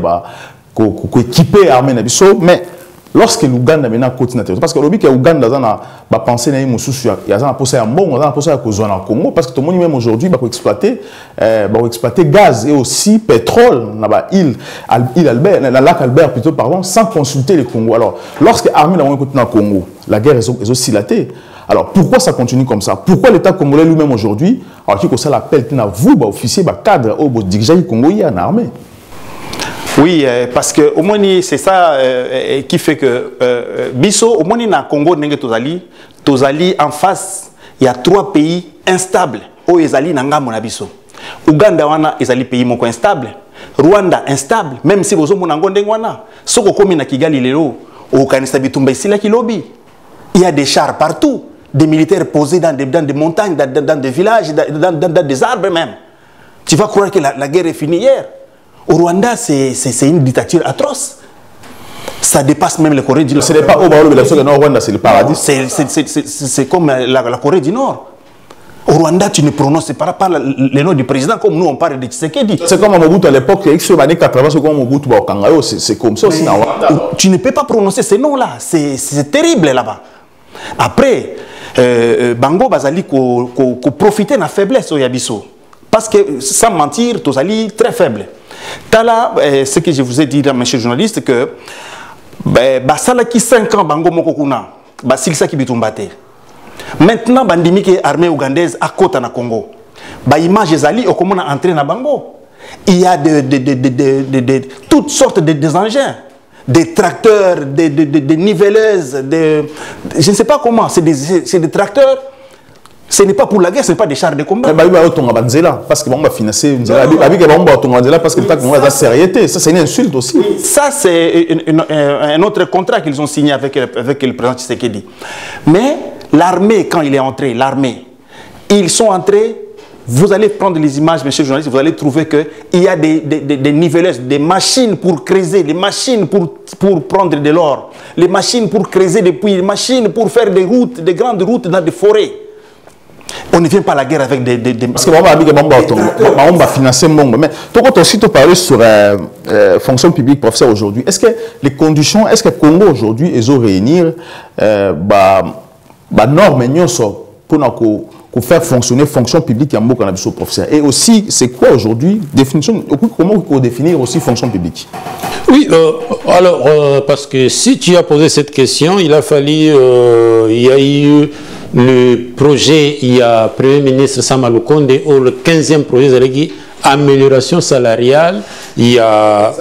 pour équiper l'armée Nabiso, mais lorsque l'Ouganda maintenant continue, parce que l'Ouganda, l'Ouganda a pensé à il y a un poste à bon, on a un poste à Congo, parce que tout le monde même aujourd'hui va exploiter gaz et aussi pétrole, île Albert, la lac Albert plutôt, pardon, sans consulter le Congo. Alors, lorsque l'armée continue au Congo, la guerre est aussi latée. Alors, pourquoi ça continue comme ça? Pourquoi l'État congolais lui-même aujourd'hui, alors qu'il y a l'appel à vous, officiers, cadres, dirigeants congolais en armée? Oui, parce que au moins c'est ça qui fait que Bisso, au moins dans le Congo, Tozali en face, il y a 3 pays instables. Où Ezali Nanga Monabiso. Ouganda wana Ezali pays moko instable. Rwanda instable, même si vous avez un wana. Soko komi na Kigali lelo, au Kanisa Bitumba ici la Kilobi. Il y a des chars partout, des militaires posés dans des montagnes, dans des villages, dans des arbres même. Tu vas croire que la guerre est finie hier. Au Rwanda, c'est une dictature atroce. Ça dépasse même la Corée du Nord. Ce n'est pas au Rwanda, c'est le paradis. C'est comme la Corée du Nord. Au Rwanda, tu ne prononces pas le nom du président comme nous on parle de Tshisekedi. C'est comme Mobutu à l'époque, il y a années 80, c'est comme Mobutu au Kangayo, c'est comme ça aussi. Tu ne peux pas prononcer ces noms-là. C'est terrible là-bas. Après, bango bazali ko profiter de la faiblesse au yabiso. Parce que, sans mentir, tous ali très faible. Tala, ce que je vous ai dit, monsieur le journaliste, que basala qui 5 ans bango mokokuna, basilisa ki bitumbate. Maintenant, bandimi qui est armée ougandaise à côté na Congo. Ba image ezali okomona entrer na bango. Il y a toutes sortes de engins, des tracteurs, des nivelleuses, je ne sais pas comment, c'est des tracteurs. Ce n'est pas pour la guerre, ce n'est pas des chars de combat. Parce que va financer parce que la sérieuté, ça c'est une insulte aussi. Ça c'est un autre contrat qu'ils ont signé avec le président Tshisekedi. Mais l'armée, quand il est entré, l'armée, ils sont entrés. Vous allez prendre les images, monsieur le journaliste, vous allez trouver qu'il y a des nivelleuses, des machines pour creuser, des machines pour prendre de l'or, les machines pour creuser des puits, les machines pour faire des routes, des grandes routes dans des forêts. On ne vient pas à la guerre avec des... Parce que on va financer mon... Mais tu as aussi parlé sur fonction publique, professeur, aujourd'hui. Est-ce que les conditions, est-ce que Congo aujourd'hui, ils ont réunir normes pour faire fonctionner fonction publique en Mokanabiso, professeur. Et aussi, c'est quoi aujourd'hui définition? Comment on peut définir aussi fonction publique? Oui, alors, parce que si tu as posé cette question, il a fallu, il y a eu le projet, il y a Premier ministre Sama Lukonde, le 15e projet de amélioration salariale, il y a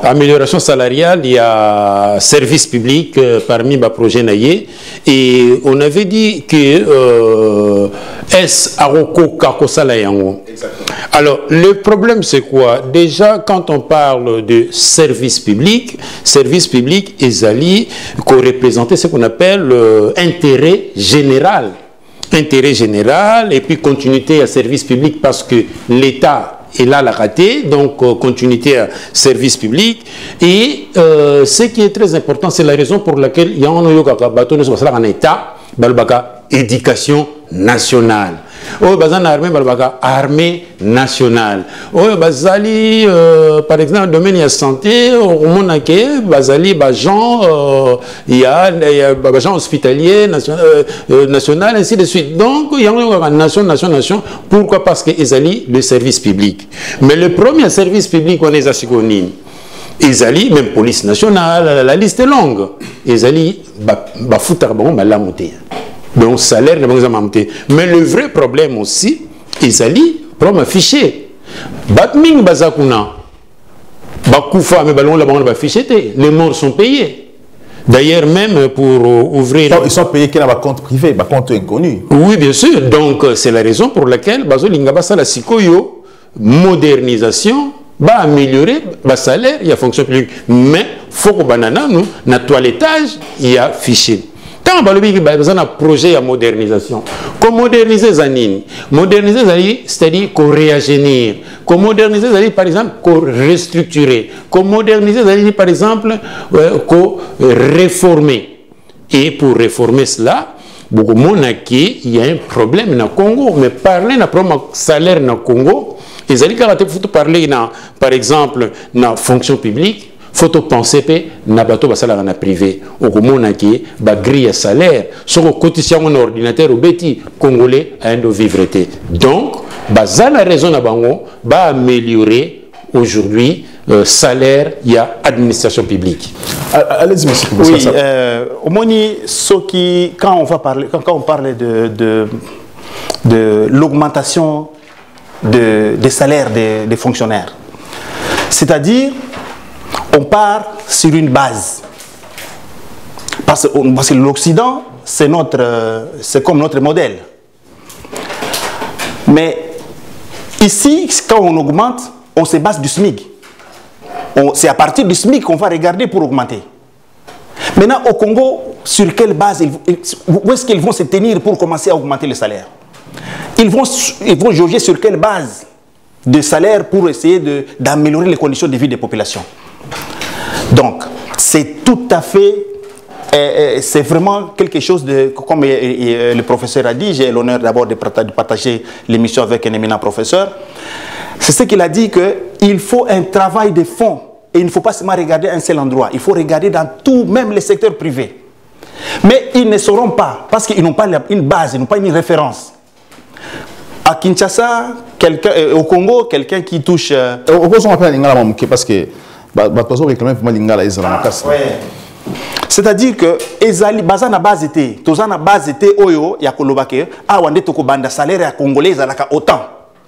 amélioration salariale, il y a service public parmi les projets naïe, et on avait dit que est Aroko Kakosala Yango. Alors le problème c'est quoi? Déjà quand on parle de service public Ezali co-représenté ce qu'on appelle intérêt général. Intérêt général et puis continuité à service public parce que l'État est là la raté, donc continuité à service public. Et ce qui est très important, c'est la raison pour laquelle il y a un État, éducation nationale. Oh, armée nationale. Oh, bazali, par exemple, dans le domaine de la santé, bazali, il y a agent hospitalier, national, ainsi de suite. Donc, il y a une nation. Pourquoi? Parce que Ezali, le service public. Mais le premier service public, on est à Sigonine. Ezali, même police nationale, la liste est longue. Ezali, la montée. Donc, salaire n'est pas monté. Mais le vrai problème aussi, Ezali, problème affiché. Batming Bazakuna, Bakoufa, mais ballon là-bas, on va afficher. Les morts sont payés. D'ailleurs, même pour ouvrir. Ils sont payés qu'à un compte privé, un compte inconnu. Oui, bien sûr. Donc, c'est la raison pour laquelle Bazolinga la Sikoyo, modernisation, va améliorer le salaire, il y a fonction publique. Mais, il faut que banana, nous, notre toilettage, il y a fiché. Quand on a un projet de modernisation, comment moderniser Zanine? Moderniser Zanine, c'est-à-dire qu'on réagir. Comment moderniser Zanine, par exemple, qu'on restructurer. Comment moderniser Zanine, par exemple, qu'on réformer. Et pour réformer cela, beaucoup de monde il y a un problème au Congo. Mais parler d'un problème de salaire au Congo, les alliés faut parler, par exemple, de la fonction publique. Faut penser que na bateau ba salaire na privé au komona ki ba grille salaire sur cotisation en ordinateur au beti congolais à un de vivreté. Donc baza la raison na bango ba améliorer aujourd'hui salaire il y a administration publique. Allez-y monsieur. Oui, au moni soki quand on parle de l'augmentation des salaires des fonctionnaires. C'est-à-dire on part sur une base. Parce que l'Occident, c'est comme notre modèle. Mais ici, quand on augmente, on se base du SMIC. C'est à partir du SMIC qu'on va regarder pour augmenter. Maintenant, au Congo, sur quelle base, où est-ce qu'ils vont se tenir pour commencer à augmenter le salaire? Ils vont juger sur quelle base de salaire pour essayer d'améliorer les conditions de vie des populations. Donc, c'est tout à fait, c'est vraiment quelque chose de, comme le professeur a dit, j'ai l'honneur d'abord de partager l'émission avec un éminent professeur, c'est ce qu'il a dit qu'il faut un travail de fond et il ne faut pas seulement regarder un seul endroit, il faut regarder dans tout, même les secteurs privés. Mais ils ne sauront pas, parce qu'ils n'ont pas une base, ils n'ont pas une référence. À Kinshasa, au Congo, quelqu'un qui touche... Parce que c'est-à-dire que ezali bazana base était tozana base était oyo ya kolobake awande toko banda salaire ya congolais zalaka autant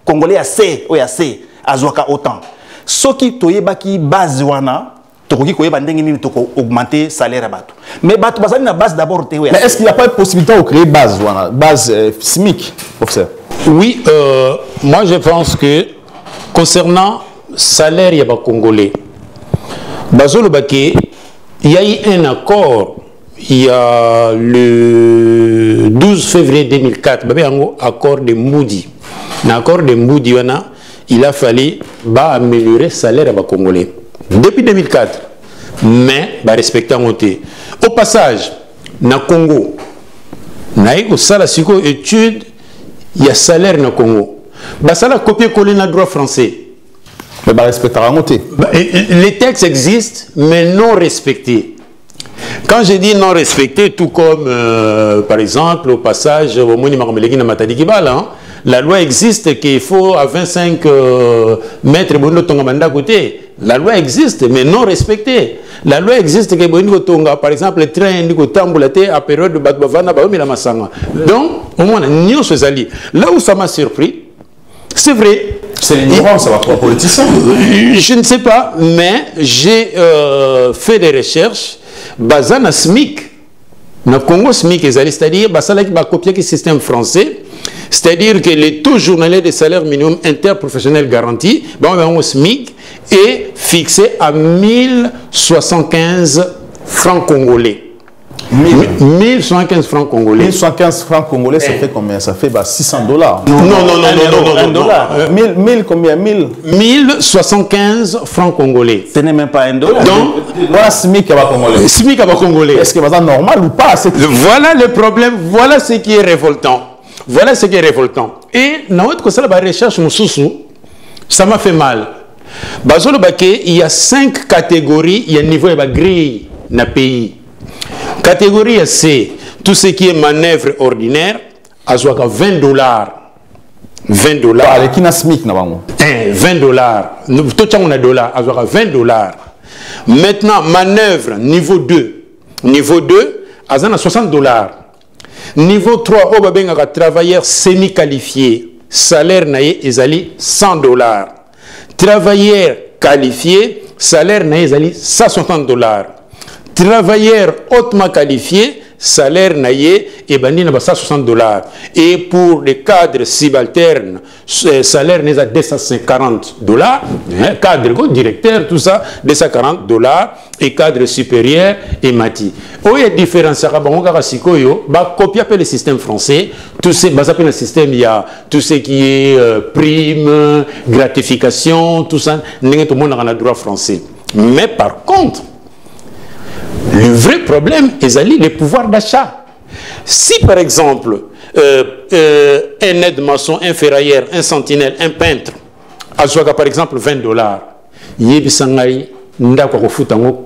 congolais assez oya assez azwaka autant soki toyebaki base wana tokoki koyeba ndenge nini toko augmenter salaire ya bato mais bato bazali na base d'abord te oya. Mais est-ce qu'il n'y a pas de possibilité de créer base wana base SMIC professeur? Oui, moi je pense que concernant salaire ya ba congolais bazolo baké il y a eu un accord il y a le 12 février 2004, accord de Moody. L'accord de Moody, il a fallu améliorer le salaire des Congolais. Depuis 2004, mais respectant au passage, na Congo, na étude, il y a salaire na Congo. Ça a copié-collé dans le droit français. Mais les textes existent, mais non respectés. Quand je dis non respectés, tout comme, par exemple, au passage, la loi existe qu'il faut à 25 mètres de côté. La loi existe, mais non respectée. La loi existe que, par exemple, le train à période de Batbavana, donc, au moins, là où ça m'a surpris, c'est vrai. C'est l'ignorance, ça va pour politicien. Je ne sais pas, mais j'ai fait des recherches. Bazana SMIC, na Congo SMIC, c'est-à-dire qui va copier le système français, c'est-à-dire que le taux journalier de salaire minimum interprofessionnel garanti, au SMIC, est fixé à 1075 francs congolais. 1115 francs congolais. 1115 francs congolais, ça fait combien? Ça fait $600. Non. 1000 combien? 1075 francs congolais. Ce n'est même pas $1. Donc, voilà SMIC à congolais. SMIC à congolais. Est-ce que c'est normal ou pas? Voilà le problème, voilà ce qui est révoltant. Voilà ce qui est révoltant. Et dans notre côté, la recherche, ça m'a fait mal. Il y a 5 catégories, il y a un niveau de grille dans le pays. Catégorie C, tout ce qui est manœuvre ordinaire, à $20. $20. Avec qui SMIC, $20. Tout le monde a $, à $20. Maintenant, manœuvre niveau 2. Niveau 2, à $60. Niveau 3, on va travailleur semi-qualifié. Salaire naïe est $100. Travailleur qualifié, salaire naïe est $160. Travailleur hautement qualifié, salaire naïe est $160. Et pour les cadres subalternes, salaire n'est à $240. Cadre, directeur, tout ça, $240. Et cadre supérieur et mati. Où il y a différence, copier le système français, tout le système, il y a tout ce qui est prime, gratification, tout ça, tout le monde a le droit français. Mais par contre, le vrai problème est le pouvoir d'achat. Si par exemple, un aide-maçon, un ferrailleur, un sentinelle, un peintre, a par exemple $20,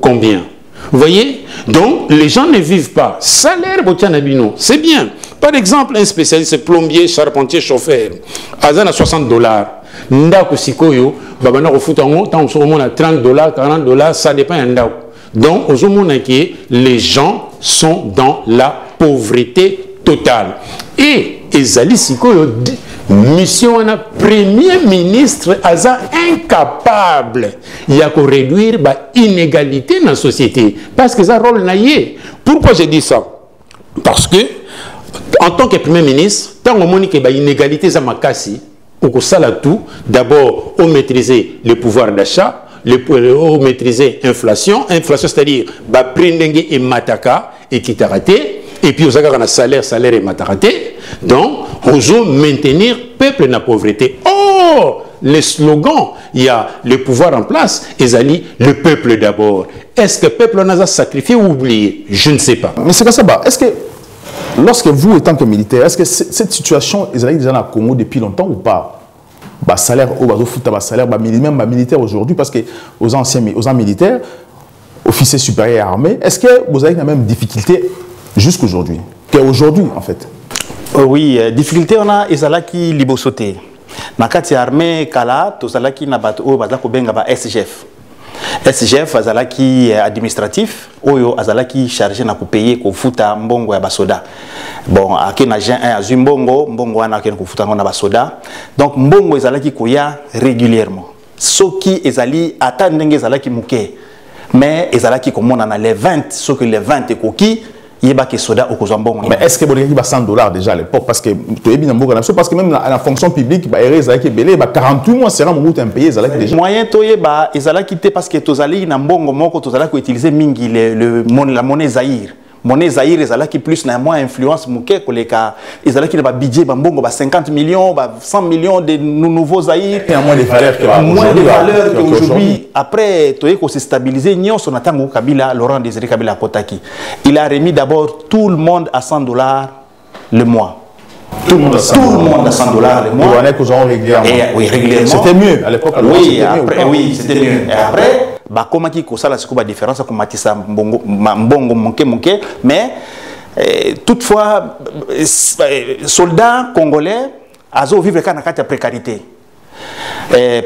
combien? Vous voyez? Donc, les gens ne vivent pas. Salaire, c'est bien. Par exemple, un spécialiste plombier, charpentier, chauffeur, à $60. Ndako sikoyo, babana refutango, tant on a $30, $40, ça dépend d'un. Donc, les gens sont dans la pauvreté totale. Et Ezali Sikoyo, mission a premier ministre aza incapable de réduire l'inégalité dans la société. Parce que ça rôle naïe. Pourquoi je dis ça? Parce que, en tant que premier ministre, tant qu'on a une inégalité, ça m'a cassé. D'abord, on maîtriser le pouvoir d'achat. Maîtriser l'inflation, c'est-à-dire prindenge et mataka et qui raté, et puis on a un salaire et mataraté. Donc, on veut maintenir le peuple dans la pauvreté. Oh, le slogan, il y a le pouvoir en place, et le peuple d'abord. Est-ce que le peuple en a sacrifié ou oublié? Je ne sais pas. Mais c'est comme ça, est-ce que, lorsque vous, en tant que militaire, est-ce que cette situation est déjà au Congo depuis longtemps ou pas? Salaire, salaire, même militaire aujourd'hui, parce que aux anciens militaires, officiers supérieurs armés, est-ce que vous avez la même difficulté jusqu'aujourd'hui. Qu'aujourd'hui, en fait. Oui, difficulté, on a Ezalaki Libosoté. Nakati armée Kala, Tozalaki Nabato, Bazako Benga, SGF. SGF, Azalaki administratif, Oyo, Azalaki chargé na payer ko futa mbongo ya basoda. Bon, akena gen 1 azumbongo, mbongo wana akena ko futa ngona basoda. Donc mbongo ezalaki koya régulièrement. Soki ezali ata ndenge ezalaki muke. Mais ezalaki komona na les 20, soki les 20 ekoki yeba ke soda okozwa mbongo. Mais est-ce que vous avez $100 déjà à l'époque parce que tu es bien parce que même la fonction publique bah ezalaki belé bah 48 mois sera mon route un pays ezalaki déjà. Moyen toyeba ezalaki te parce que tozali na mbongo moko tozalaki utiliser mingi la monnaie Zaïre. Monnaie Zaïre ezalaki plus na moins influence muke koleka ezalaki na ba budget ba mbongo ba 50 millions ba 100 millions de nouveaux Zaïre et moins de valeur qu'aujourd'hui. Après toye ko se stabiliser nyonso na tango Kabila Laurent Désiré Kabila Kotaki. Il a remis d'abord tout le monde à $100 le mois. Tout le monde à $100 le mois. Oui, régulièrement. C'était mieux à l'époque. Oui, après, oui, c'était mieux. Et après, bah comment qui ça la sikuba différence comme matissa mbongo monke mais toutefois soldats congolais azo vivre quand na précarité.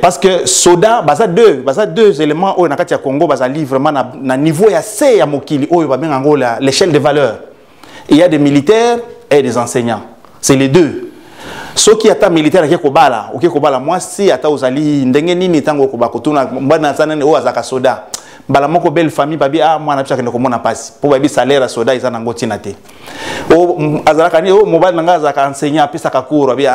Parce que soda baza deux éléments au nakati ya Congo baza vraiment na niveau ya C ya mokili oyo ba benga ngola l'échelle de valeur. Il y a des militaires et des enseignants. C'est les deux. Ceux qui sont militaires qui kobala, OK kobala moi si ata ozali ndenge nini tango kobako tuna mbana sana o azaka soda. Bala moko belle famille babi moi na pisa kende komona passe. Po babi salaire soda izana ngoti na te. O azalaka ni o mobile nanga azaka enseignant pisa ka cours babi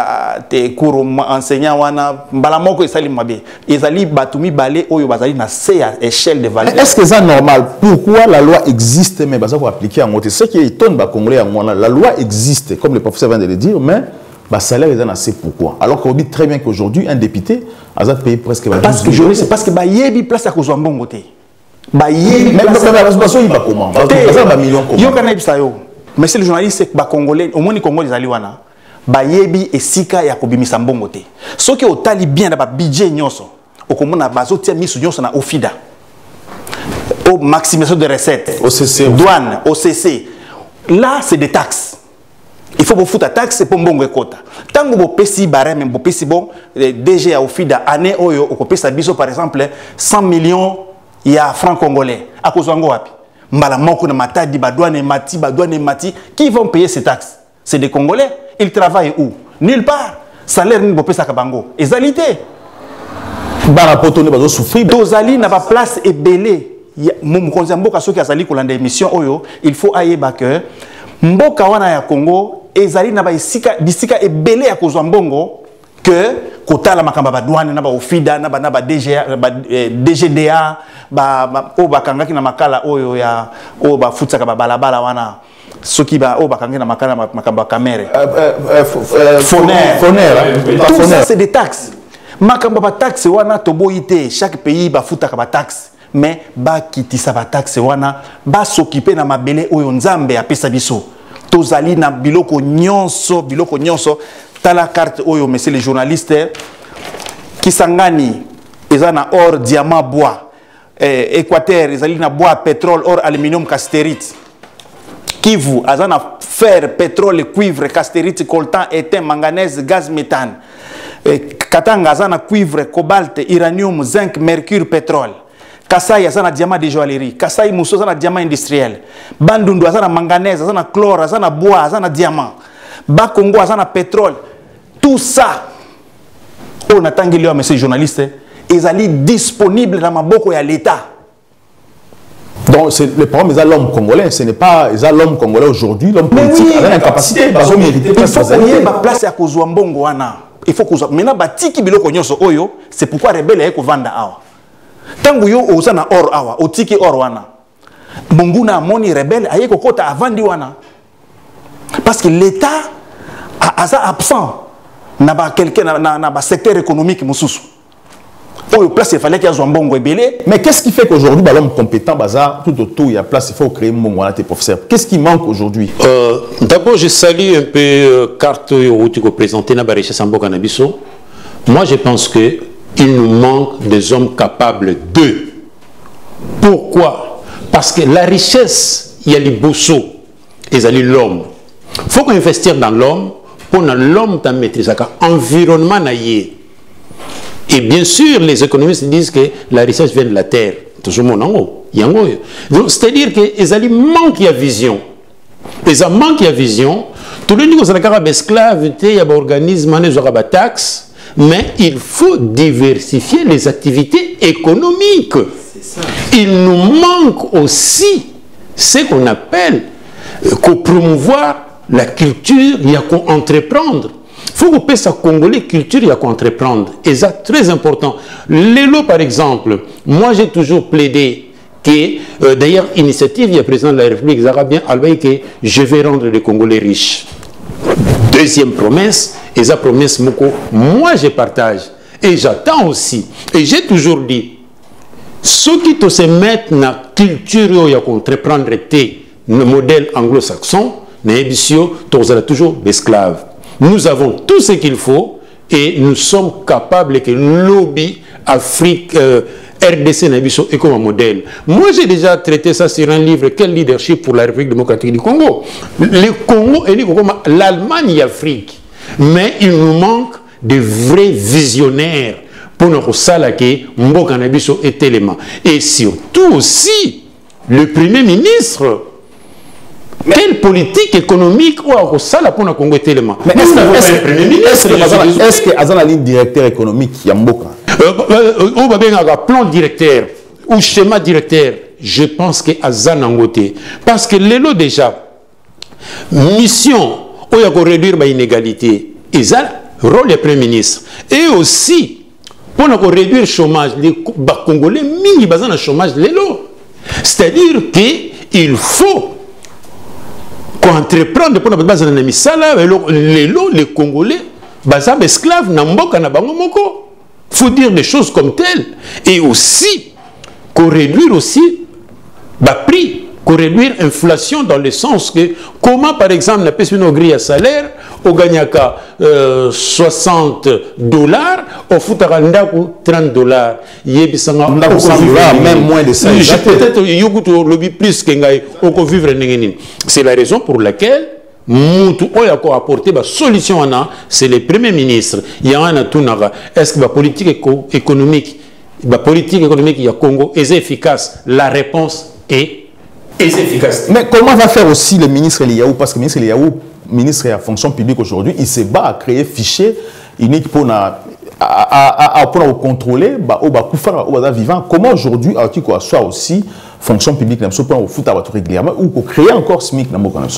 te cours enseignant wana bala moko esali mabe. Ezali batumi balé oyo bazali na C à échelle de valeur. Est-ce que c'est normal? Pourquoi la loi existe mais baza ko appliquer en ngote? Ce qui étonne ba congolais en la loi existe comme le professeur vient de le dire mais bah salaire est assez pourquoi alors qu'on dit très bien qu'aujourd'hui un député a payé presque parce que c'est parce que bah yebi place à cause mbongo te bah yebi même la il va comment ba million comment yo kana bisa yo mais c'est le journaliste ba congolais au moni Congo les ali wana ba yebi esika ya kobimisa mbongo te soki otali bien na ba budget nyonso okomona bazotia misu nyonso na ofida au maximisation de recettes OCC douane OCC là c'est des taxes. Il faut que la taxe pour mbongo ekota. Tango bo pesi barème bo pesi bon DG a ofida année oyo okopesa biso par exemple 100 millions ya francs congolais. A cause ngo wapi? Mbala moko na matadi badouane mati qui vont payer ces taxes? C'est des Congolais. Ils travaillent où? Nulle part. Salaire ni bo pesa ka bango. Ezalité. Bana potone bazo souffrir. Dozali na ba place ebelé. Mon konzi mboka soki azali kolanda émission oyo, il faut ayeba que mboka wana ya Congo ezali na ba bisika ebele ya kozwa mbongo que kotala makamba ba douane na ba ofida na ba DGA ba DGDA ba o bakangaki na makala oyo ya o ba futsaka ba balabala wana soki ba o bakangaki na makala makamba kamere tout ça c'est des taxes makamba ba taxes wana toboyite chaque pays ba futaka ba taxes mais ba kitisa ba taxes wana ba s'occuper na mabele oyo nzambe apesa biso tozali na biloko nyonso tala carte oyo monsieur les journalistes Kisangani ezana or diamant bois Équateur ezali na bois pétrole or aluminium castérite Kivu azana fer pétrole cuivre castérite coltan étain manganèse gaz méthane Katanga azana cuivre cobalt uranium zinc mercure pétrole Kasai azana diamant de joaillerie, Kasai Mousso azana diamant industriel, Bandundu azana manganèse, azana chlore, azana bois, azana diamant, Bakongo azana pétrole. Tout ça, on attend que les messieurs journalistes, ils sont disponibles dans maboko ya l'État. Donc le problème c'est l'homme congolais, ce n'est pas l'homme congolais aujourd'hui, l'homme politique a l'incapacité, il faut qu'il y ait une place à kozwa mbongo wana. Il faut que maintenant batiki biloko nyonso oyo, c'est pourquoi rebelle eko vanda awa. Tangu yo ozana or awa otiki or wana munguna amoni rebelle aye kokota avandi wana parce que l'état a absent na ba quelqu'un na ba secteur économique mususu oyo place il fallait qu'il y ait mbongo ebele. Mais qu'est-ce qui fait qu'aujourd'hui l'homme compétent bazar tout autour il y a place il faut créer mbongo wana tes professeurs qu'est-ce qui manque aujourd'hui? D'abord je salue un peu carte où tu présenter na ba recherche mboka na biso. Moi je pense que il nous manque des hommes capables d'eux. Pourquoi? Parce que la richesse, il y a les bossos. ezali l'homme. Il faut qu'on investir dans l'homme pour que l'homme ta maîtrise environnement na yé. Et bien sûr, les économistes disent que la richesse vient de la terre. C'est-à-dire que manque de vision. Ils manquent de vision. Tout le monde a des esclaves, il y a des organismes, il y a des taxes. Mais il faut diversifier les activités économiques. Il nous manque aussi ce qu'on appelle promouvoir la culture, il y a qu'on entreprendre. Il faut qu'on puisse à Congolais culture, il y a qu'on entreprendre. Et ça, très important. L'élo, par exemple, moi j'ai toujours plaidé que, d'ailleurs, initiative, il y a le président de la République, Zarabien, que je vais rendre les Congolais riches. Deuxième promesse, et sa promesse, moi je partage. Et j'attends aussi. Et j'ai toujours dit, ceux qui se mettent dans la culture, il y a qu'on entreprendre le modèle anglo-saxon, nous avons toujours d'esclaves. Nous avons tout ce qu'il faut et nous sommes capables que le lobby Afrique, RDC et comme un modèle. Moi, j'ai déjà traité ça sur un livre, Quel leadership pour la République démocratique du Congo. Le Congo est comme l'Allemagne et l'Afrique. Mais il nous manque de vrais visionnaires pour nous salaquer Mboka Nabiso et Téléma. Et surtout aussi, le Premier ministre. Quelle politique économique ou à ça pour le Congo est Téléma? Mais est-ce que Azan a ligne directeur économique Yamboka? On va bien avoir plan directeur ou schéma directeur. Je pense que Azan Angote. Parce que l'élo déjà, mission, où il y a réduire l'inégalité. Et ça, rôle du Premier ministre. Et aussi, pour réduire le chômage, les Congolais, mini bazan le chômage de l'élo. C'est-à-dire qu'il faut entreprendre pour la base de misala les Congolais bazab esclaves namboka na bango moko. Faut dire des choses comme telles et aussi qu'on réduire aussi prix, qu'on réduire l'inflation dans le sens que comment par exemple la personne au grille à salaire au gagnaka $60 au futaranda $30 yebisanga même moins de ça peut-être yokuto lobby plus que ngai au vivre nengenine. C'est la raison pour laquelle Moutou Oyako a apporté la solution, c'est le Premier ministre. Il y a un tunara. Est-ce que la politique économique, il y a Congo est efficace? La réponse est efficace. Mais comment va faire aussi le ministre Eliaou? Parce que le ministre Eliaou, ministre de la fonction publique aujourd'hui, il se bat à créer fichier unique pour contrôler au vivant. Comment aujourd'hui, soit aussi fonction publique régulièrement ou pour créer encore SMIC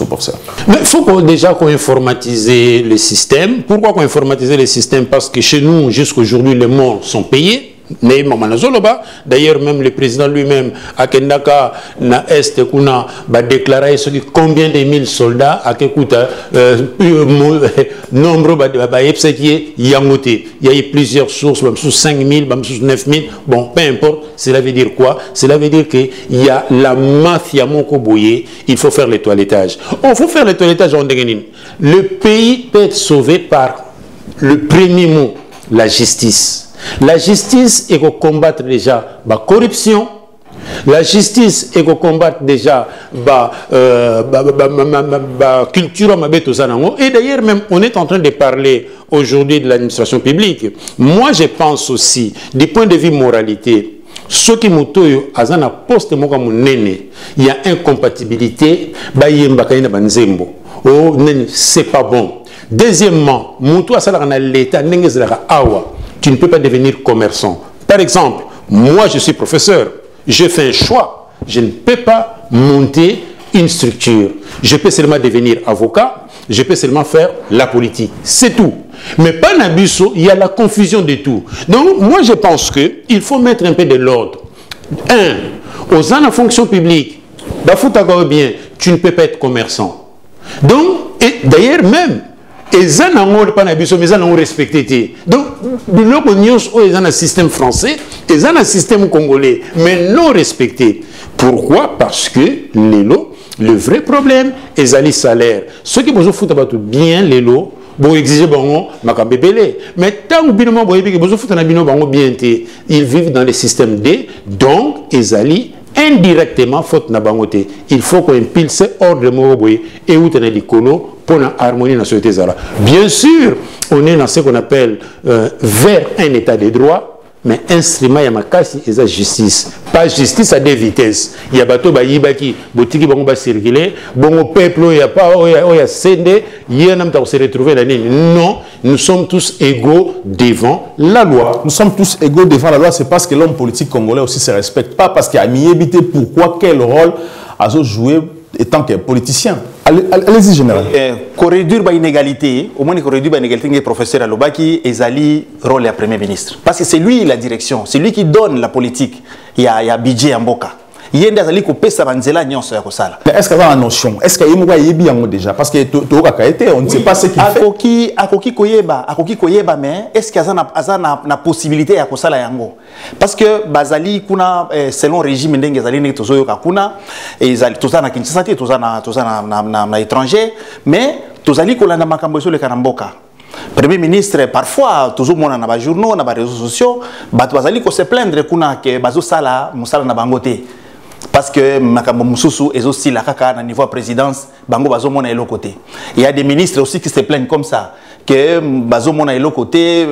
pour ça? Mais il faut déjà qu'on informatise le système. Pourquoi qu'on informatise le système? Parce que chez nous, jusqu'à aujourd'hui, les morts sont payés. D'ailleurs, même le président lui-même, à Kendaka, na Est, a déclaré combien de 1000 soldats, à Kekuta, nombre il y a eu plusieurs sources, 5 000, 9 000. Bon, peu importe, cela veut dire quoi? Cela veut dire qu'il y a la mafia Mokoboye, il faut faire le toilettage. Il faut faire le toilettage en Déguenine. Le pays peut être sauvé par le premier mot, la justice. La justice est qu'on combattre déjà la corruption. La justice est qu'on combattre déjà la culture. Et d'ailleurs, même, on est en train de parler aujourd'hui de l'administration publique. Moi, je pense aussi, du point de vue moralité, ceux qui m'ont azana poste il y a incompatibilité, c'est pas bon. Deuxièmement, l'État tu ne peux pas devenir commerçant. Par exemple, moi je suis professeur, je fais un choix, je ne peux pas monter une structure. Je peux seulement devenir avocat, je peux seulement faire la politique. C'est tout. Mais pas Nabusso, il y a la confusion de tout. Donc moi je pense qu'il faut mettre un peu de l'ordre. Aux gens en fonction publique, bien, tu ne peux pas être commerçant. Donc, et d'ailleurs même, et ça n'a pas respecté. Donc, nous avons un système français, et un système congolais, mais non respecté. Pourquoi? Parce que le vrai problème est les salaires. Ceux qui vous foutent bien les lots, vous exigez makambebele. Mais tant que ils vivent dans le système D, donc ils indirectement faute na bangote. Il faut qu'on impulse ordre moroboy et où t'en likolo pour la harmonie dans la société zara. Bien sûr, on est dans ce qu'on appelle vers un état de droit. Mais instrument ya makasi et la justice, pas justice à deux vitesses. Il y a bateau ba yibaki botiki bango ba circuler, bon peuple il y a pas il y a sende, il y a nam ta se retrouver la ligne. Non, nous sommes tous égaux devant la loi. Nous sommes tous égaux devant la loi, c'est parce que l'homme politique congolais aussi se respecte, pas parce qu'il a mis évité pourquoi quel rôle a joué étant que politicien. Allez-y, général. Corréduire l'inégalité, au moins corréduire l'inégalité, le professeur Alobaki ezali rôle du Premier ministre. Parce que c'est lui la direction, c'est lui qui donne la politique. Il y a budget en boka. Il y a des gens qui pèsent à Nzela Nyonso ya kosala. Mais est-ce qu'il y a une notion? Est-ce qu'il y a une notion déjà? Parce que on ne sait pas ce qu'il fait. Akoki koyeba, mais est-ce qu'il y a une possibilité ya kosala yango? Parce que bazali kuna selon régime ndenge zali ne tozo yoka kuna et zali toza na Kinshasa te toza na étranger, mais tozali kolanda makambo so le kanamboka. Premier ministre parfois toujours mona na ba journaux na ba réseaux sociaux bato bazali ko se plaindre kuna ke bazo sala musala na bangote. Parce que makambo mususu est aussi la kaka na niveau présidence bango bazo mona elo côté. Il y a des ministres aussi qui se plaignent comme ça que bazo mona elo côté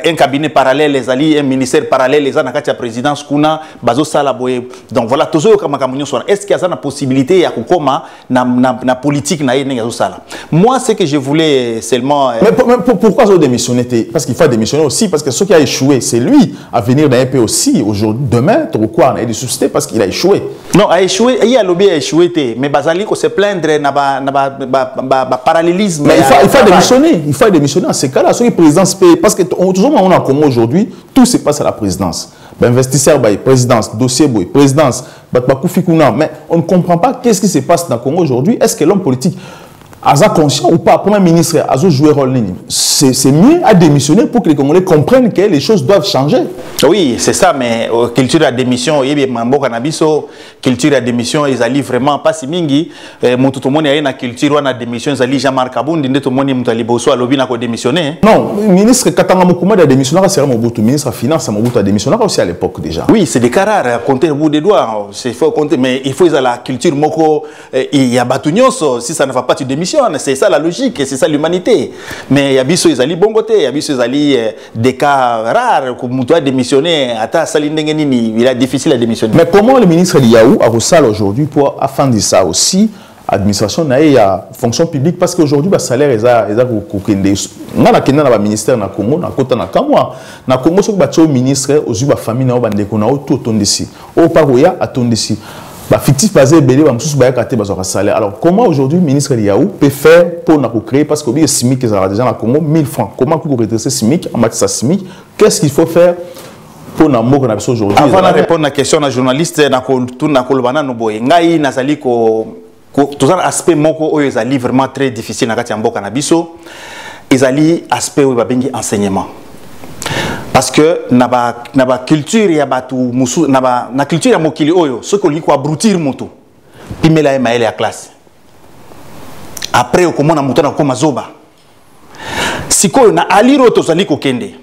un cabinet parallèle les alliés un ministère parallèle les ana kati ya présidence kuna bazo sala boye. Donc voilà toujours comme makambo nyonso. Est-ce qu'il y a une possibilité ya kokoma na politique na yene yazo sala? Moi ce que je voulais seulement mais pourquoi zo démissionner? Parce qu'il faut démissionner aussi parce que ce qui a échoué c'est lui à venir d'un peu aussi aujourd'hui demain pourquoi on a des suscités parce qu'il a échoué. Non, a échoué, il y a lobby a échoué mais bazali ko se plaindre na ba parallélisme. Mais il faut démissionner, il faut démissionner en ces cas-là, ceux qui présidence paye parce que toujours on a Congo aujourd'hui, tout se passe à la présidence. Investisseur bail présidence, dossier boy présidence, mais on ne comprend pas qu'est-ce qui se passe dans le Congo aujourd'hui. Est-ce que l'homme politique a conscient ou pas, Premier ministre a joué rôle ligne. C'est mieux à démissionner pour que les Congolais comprennent que les choses doivent changer. Oui, c'est ça, mais culture à démission, il y a mambo canabiso, culture à démission, ils allaient vraiment pas si mingi. Tout le monde a une culture à démission, ils allaient Jean-Marc Kabound, tout le monde est allé bosso à lobby n'a pas démissionné. Non, ministre Katanga Moukouma a démissionné, c'est Mobutu, ministre Finance Mobutu a démissionné aussi à l'époque déjà. Oui, c'est des cas rares, compter au bout des doigts, c'est faut compter, mais il faut la culture moko, il y a Batounios, si ça ne va pas tu démissionnes. C'est ça la logique, c'est ça l'humanité. Mais il y a biso ils allaient bon côté, il y a biso ils allaient des cas rares comme tu as démissionné, ata salindengenini, il est difficile à démissionner. Mais comment le ministre Liaou a reçu aujourd'hui pour afin de ça aussi administration na fonction publique parce qu'aujourd'hui le salaire est kokende ngana kenda na ba ministère na Congo na kota na kamwa na Congo so ba tso ministre ozu ba famille na ba ndeko na auto tondesi o paroya atondesi. Bah, fictif basé belé bah monsieur bah katé bah salaire. Alors comment aujourd'hui le ministre Liaou peut faire pour nous créer parce que le SMIC ils ont déjà dans Congo 1000 francs. Comment vous redresser SMIC en matière SMIC? Qu'est-ce qu'il faut faire pour nous montrer aujourd'hui? Avant de répondre à la question d'un journaliste na kolbana no boy ngai nazali ko tout un aspect moko o ezali vraiment très difficile na kati ya mboka na biso ezali aspect o ba bengi enseignement. Parce que na culture ya batu musu na culture ya mokili oyo ce qu'on lit ko abrutir moto pimela e maele ya classe après okomona moto na koma zoba sikoyo na aliro to zali ko kende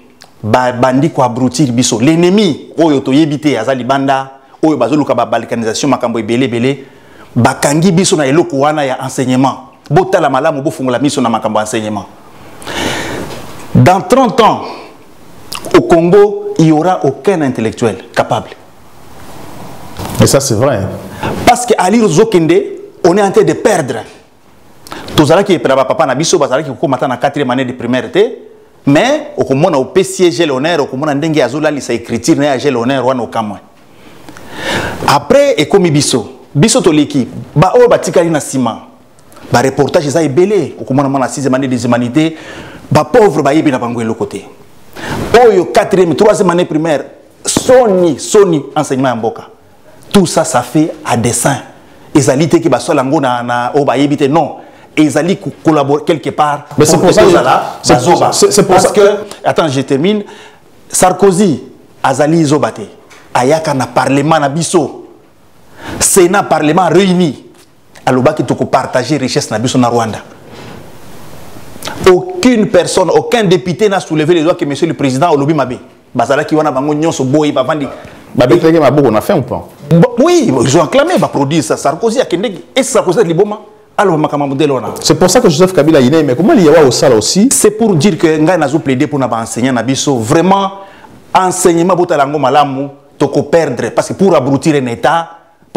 bandi ko abrutir biso l'ennemi oyo to yebite azali banda oyo bazoluka ba balkanisation makambo ebele bakangi biso na eloko wana ya enseignement botala malamu bofungola miso na makambo enseignement. Dans 30 ans au Congo, il n'y aura aucun intellectuel capable. Et ça, c'est vrai. Parce qu'à l'île Zokende, on est en train de perdre. Tous ceux qui sont papa Nabiso, qui sont en 4e année de primaire, mais au Congo, on a siège l'honneur, au Congo, on a Azoula, il s'est écrit, on a l'honneur, on a après, et comme Biso to l'équipe, on a tika na ciment. Ba reportage, ça est belé. Au Congo, on a 6e année des humanités. Ba pauvre, ba yebi na bangoué le côté. Oyo 4e, 3e année primaire, Sony enseignement en boka. Tout ça, ça fait à dessein. Les alités qui basent lango na obayebite non. Les alliés collaborent quelque part. Mais c'est pour ça c'est parce que attends, je termine. Sarkozy, Azali Izobate, Ayaka na parlement na biso. Sénat parlement réuni. Aloba qui toko partager richesse na biso na Rwanda. Aucune personne, aucun député n'a soulevé les doigts que monsieur le président Olobi Mabe. Bazala qui wana bango nyonso boy bavandi On a fait ou pas? Oui, ils ont acclamé, produire ça. Sarkozy a Kendek et Sarkozy a Liboma. C'est pour ça que Joseph Kabila est né, mais comment il y a au sala aussi? C'est pour dire que Nga n'a pas plaidé pour enseigner Nabiso. Vraiment, enseignement botalango malamu, toko perdre. Parce que pour abrutir un État,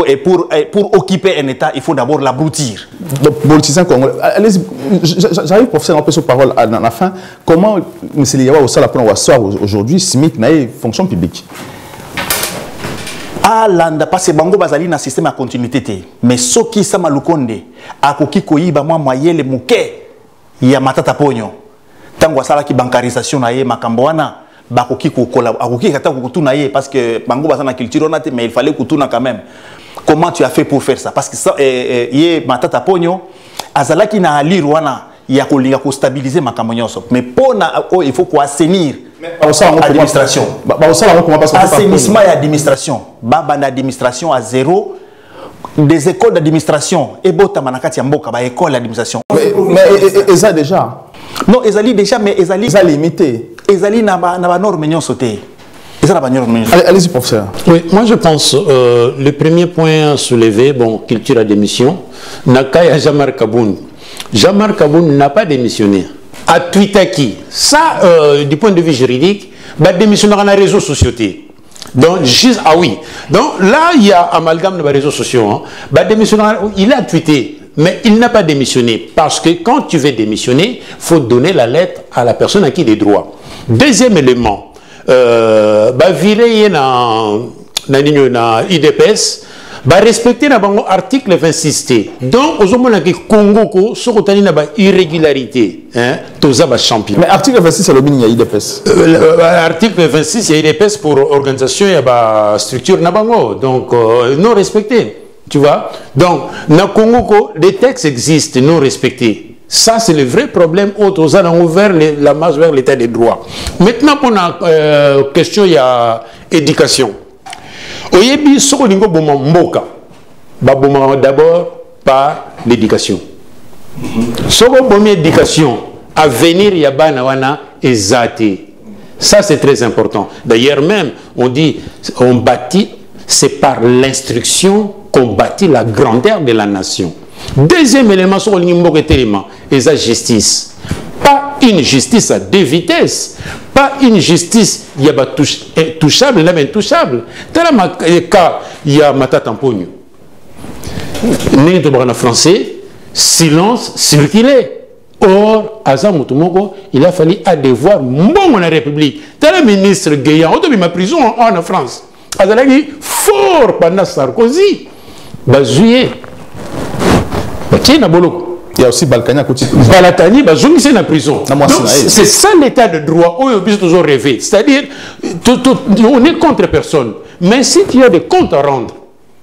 et pour occuper un État, il faut d'abord l'abrutir. Donc, politicien congolais, allez-y, j'arrive professeur un peu sur parole à la fin. Comment M. Liyawa au sala pour asseoir aujourd'hui, SMIC n'a fonction publique? Parce que Bango Bazali na système à continuité. Mais ce qui est malukonde, à koki koyiba moi moyen le mouké, il y a matata pognon. Tango sala ki bancarisation na ye makamboana, bakoki ko collab, akoki kata ko kutuna ye parce que Bango Bazana culture on a mais il fallait kutuna quand même. Comment tu as fait pour faire ça? Parce que ça ye matata pognon, azala ki na ali rwana ya ko linga ko stabiliser makamonyonso. Mais pona il faut ko assainir. Administration. Assainissement et administration. Baba d'administration à zéro. Des écoles d'administration. Et bota manakati amboka ba école d'administration. Mais ça déjà. Non, ezali déjà mais ezali. Ça limité. Ezali na ba norme mignon sauté. Allez-y professeur. Oui, moi je pense le premier point soulevé, bon, culture à démission. Nakaya Jamar Kaboun. Jamar Kaboun n'a pas démissionné. À Twitter, ça, du point de vue juridique, bah, démissionner dans les réseaux sociaux. Donc, juste, ah oui. Donc, là, il y a amalgame dans les réseaux sociaux. Hein. Bah, il a tweeté, mais il n'a pas démissionné. Parce que quand tu veux démissionner, il faut donner la lettre à la personne à qui il est droit. Deuxième élément, bah, virer dans IDPS, bah respecter l'article 26T. Donc, aux hommes qui Congo, sur irrégularité, hein, tous les champions. Mais l'article 26, c'est le mini IDPS. L'article 26, il y a IDPS pour organisation, il y a structure nabango. Donc, non respecté. Tu vois? Donc, dans Congo, des textes existent non respectés. Ça, c'est le vrai problème. Autres ont ouvert la marche vers l'état des droits. Maintenant, pour la question, il y a éducation. Oyebi sokolingo boma mboka ba boma d'abord par l'éducation. Soko bomi éducation à venir yabana wana ezate. Ça c'est très important. D'ailleurs même on dit on bâtit c'est par l'instruction qu'on bâtit la grandeur de la nation. Deuxième élément sokolingo mboka élément et la justice. Pas une justice à deux vitesses, pas une justice il y a touchable, là intouchable. Dans le cas il y a Matata Mpogno. En français, silence circulé. Or, Azam Moutoumoko, il a fallu à devoir bon la République. Dans le ministre Guéyan, on a mis ma prison en France. Azalagi fort pendant Sarkozy. Bazouye. Tiens, Nabolo. Il y a aussi Balkany à côté. Balatani, c'est la prison. C'est ça l'état de droit où on peut toujours rêver. C'est-à-dire, on est contre personne. Mais si tu as des comptes à rendre,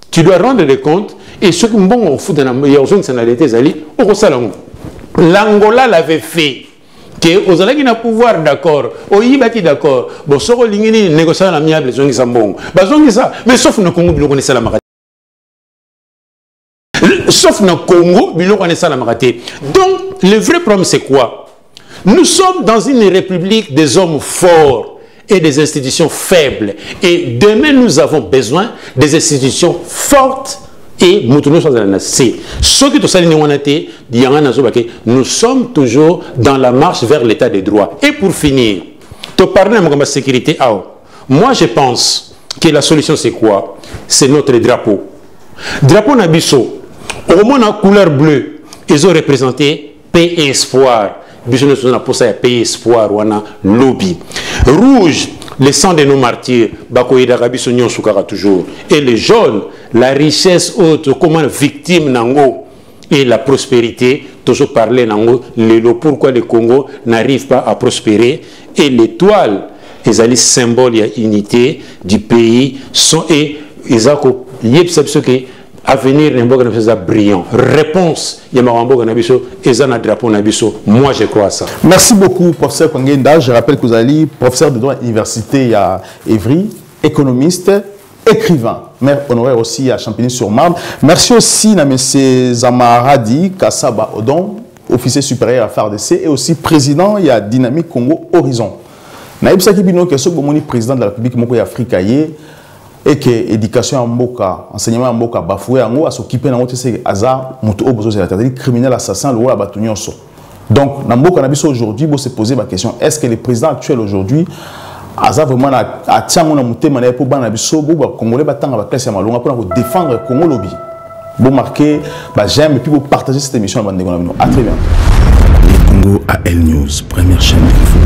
tu dois rendre des comptes. Et ce qui est bon, on fout dans la nationalité, l'Angola l'avait fait. Que aux Alagina pouvoir d'accord, au Yibaki d'accord. Bon, ce qu'on négocier l'amiable, les gens qui sont bons. Mais sauf le Congo, nous connaissons la maladie. Sauf dans le Congo, donc le vrai problème c'est quoi? Nous sommes dans une république des hommes forts et des institutions faibles. Et demain nous avons besoin des institutions fortes et nous sommes toujours dans la marche vers l'état des droits. Et pour finir, te parler de la sécurité, moi je pense que la solution c'est quoi? C'est notre drapeau. Drapeau Nabiso. Au moins en couleur bleue, ils ont représenté paix et espoir. Ils ont pour ça paix et espoir, ou lobby. Rouge, le sang de nos martyrs, toujours. Et le jaune, la richesse haute, comment victime nango et la prospérité, toujours parler nango, pourquoi le Congo n'arrive pas à prospérer. Et l'étoile, les alliés symboles et unité du pays sont et ils ont avenir brillant. Réponse, moi je crois à ça. Merci beaucoup, professeur Kwangenda. Je rappelle que vous allez professeur de droit à l'université à Évry, économiste, écrivain, maire honoraire aussi à Champigny-sur-Marne. Merci aussi à M. Zamaradi Kassaba Odon, officier supérieur à FARDC et aussi président de Dynamique Congo Horizon. Naïb Sakibino, qui est le président de la République Moko Afrique, et que éducation en mboka, enseignement en mboka, bafoué en haut, à s'occuper dans l'autre, c'est hasard, moto obozo, c'est-à-dire criminel, assassin, le rôle à batunyoso. Donc, dans mboka, aujourd'hui, il se poser la question, est-ce que le président actuel aujourd'hui, hasard vraiment à tiens, on a monté, on a pour banabiso, Congolais, battant la classe à Malonga pour défendre le Congo lobby. Vous marquez, j'aime et puis vous partagez cette émission à très bientôt. Le Congo AL News, première chaîne d'info.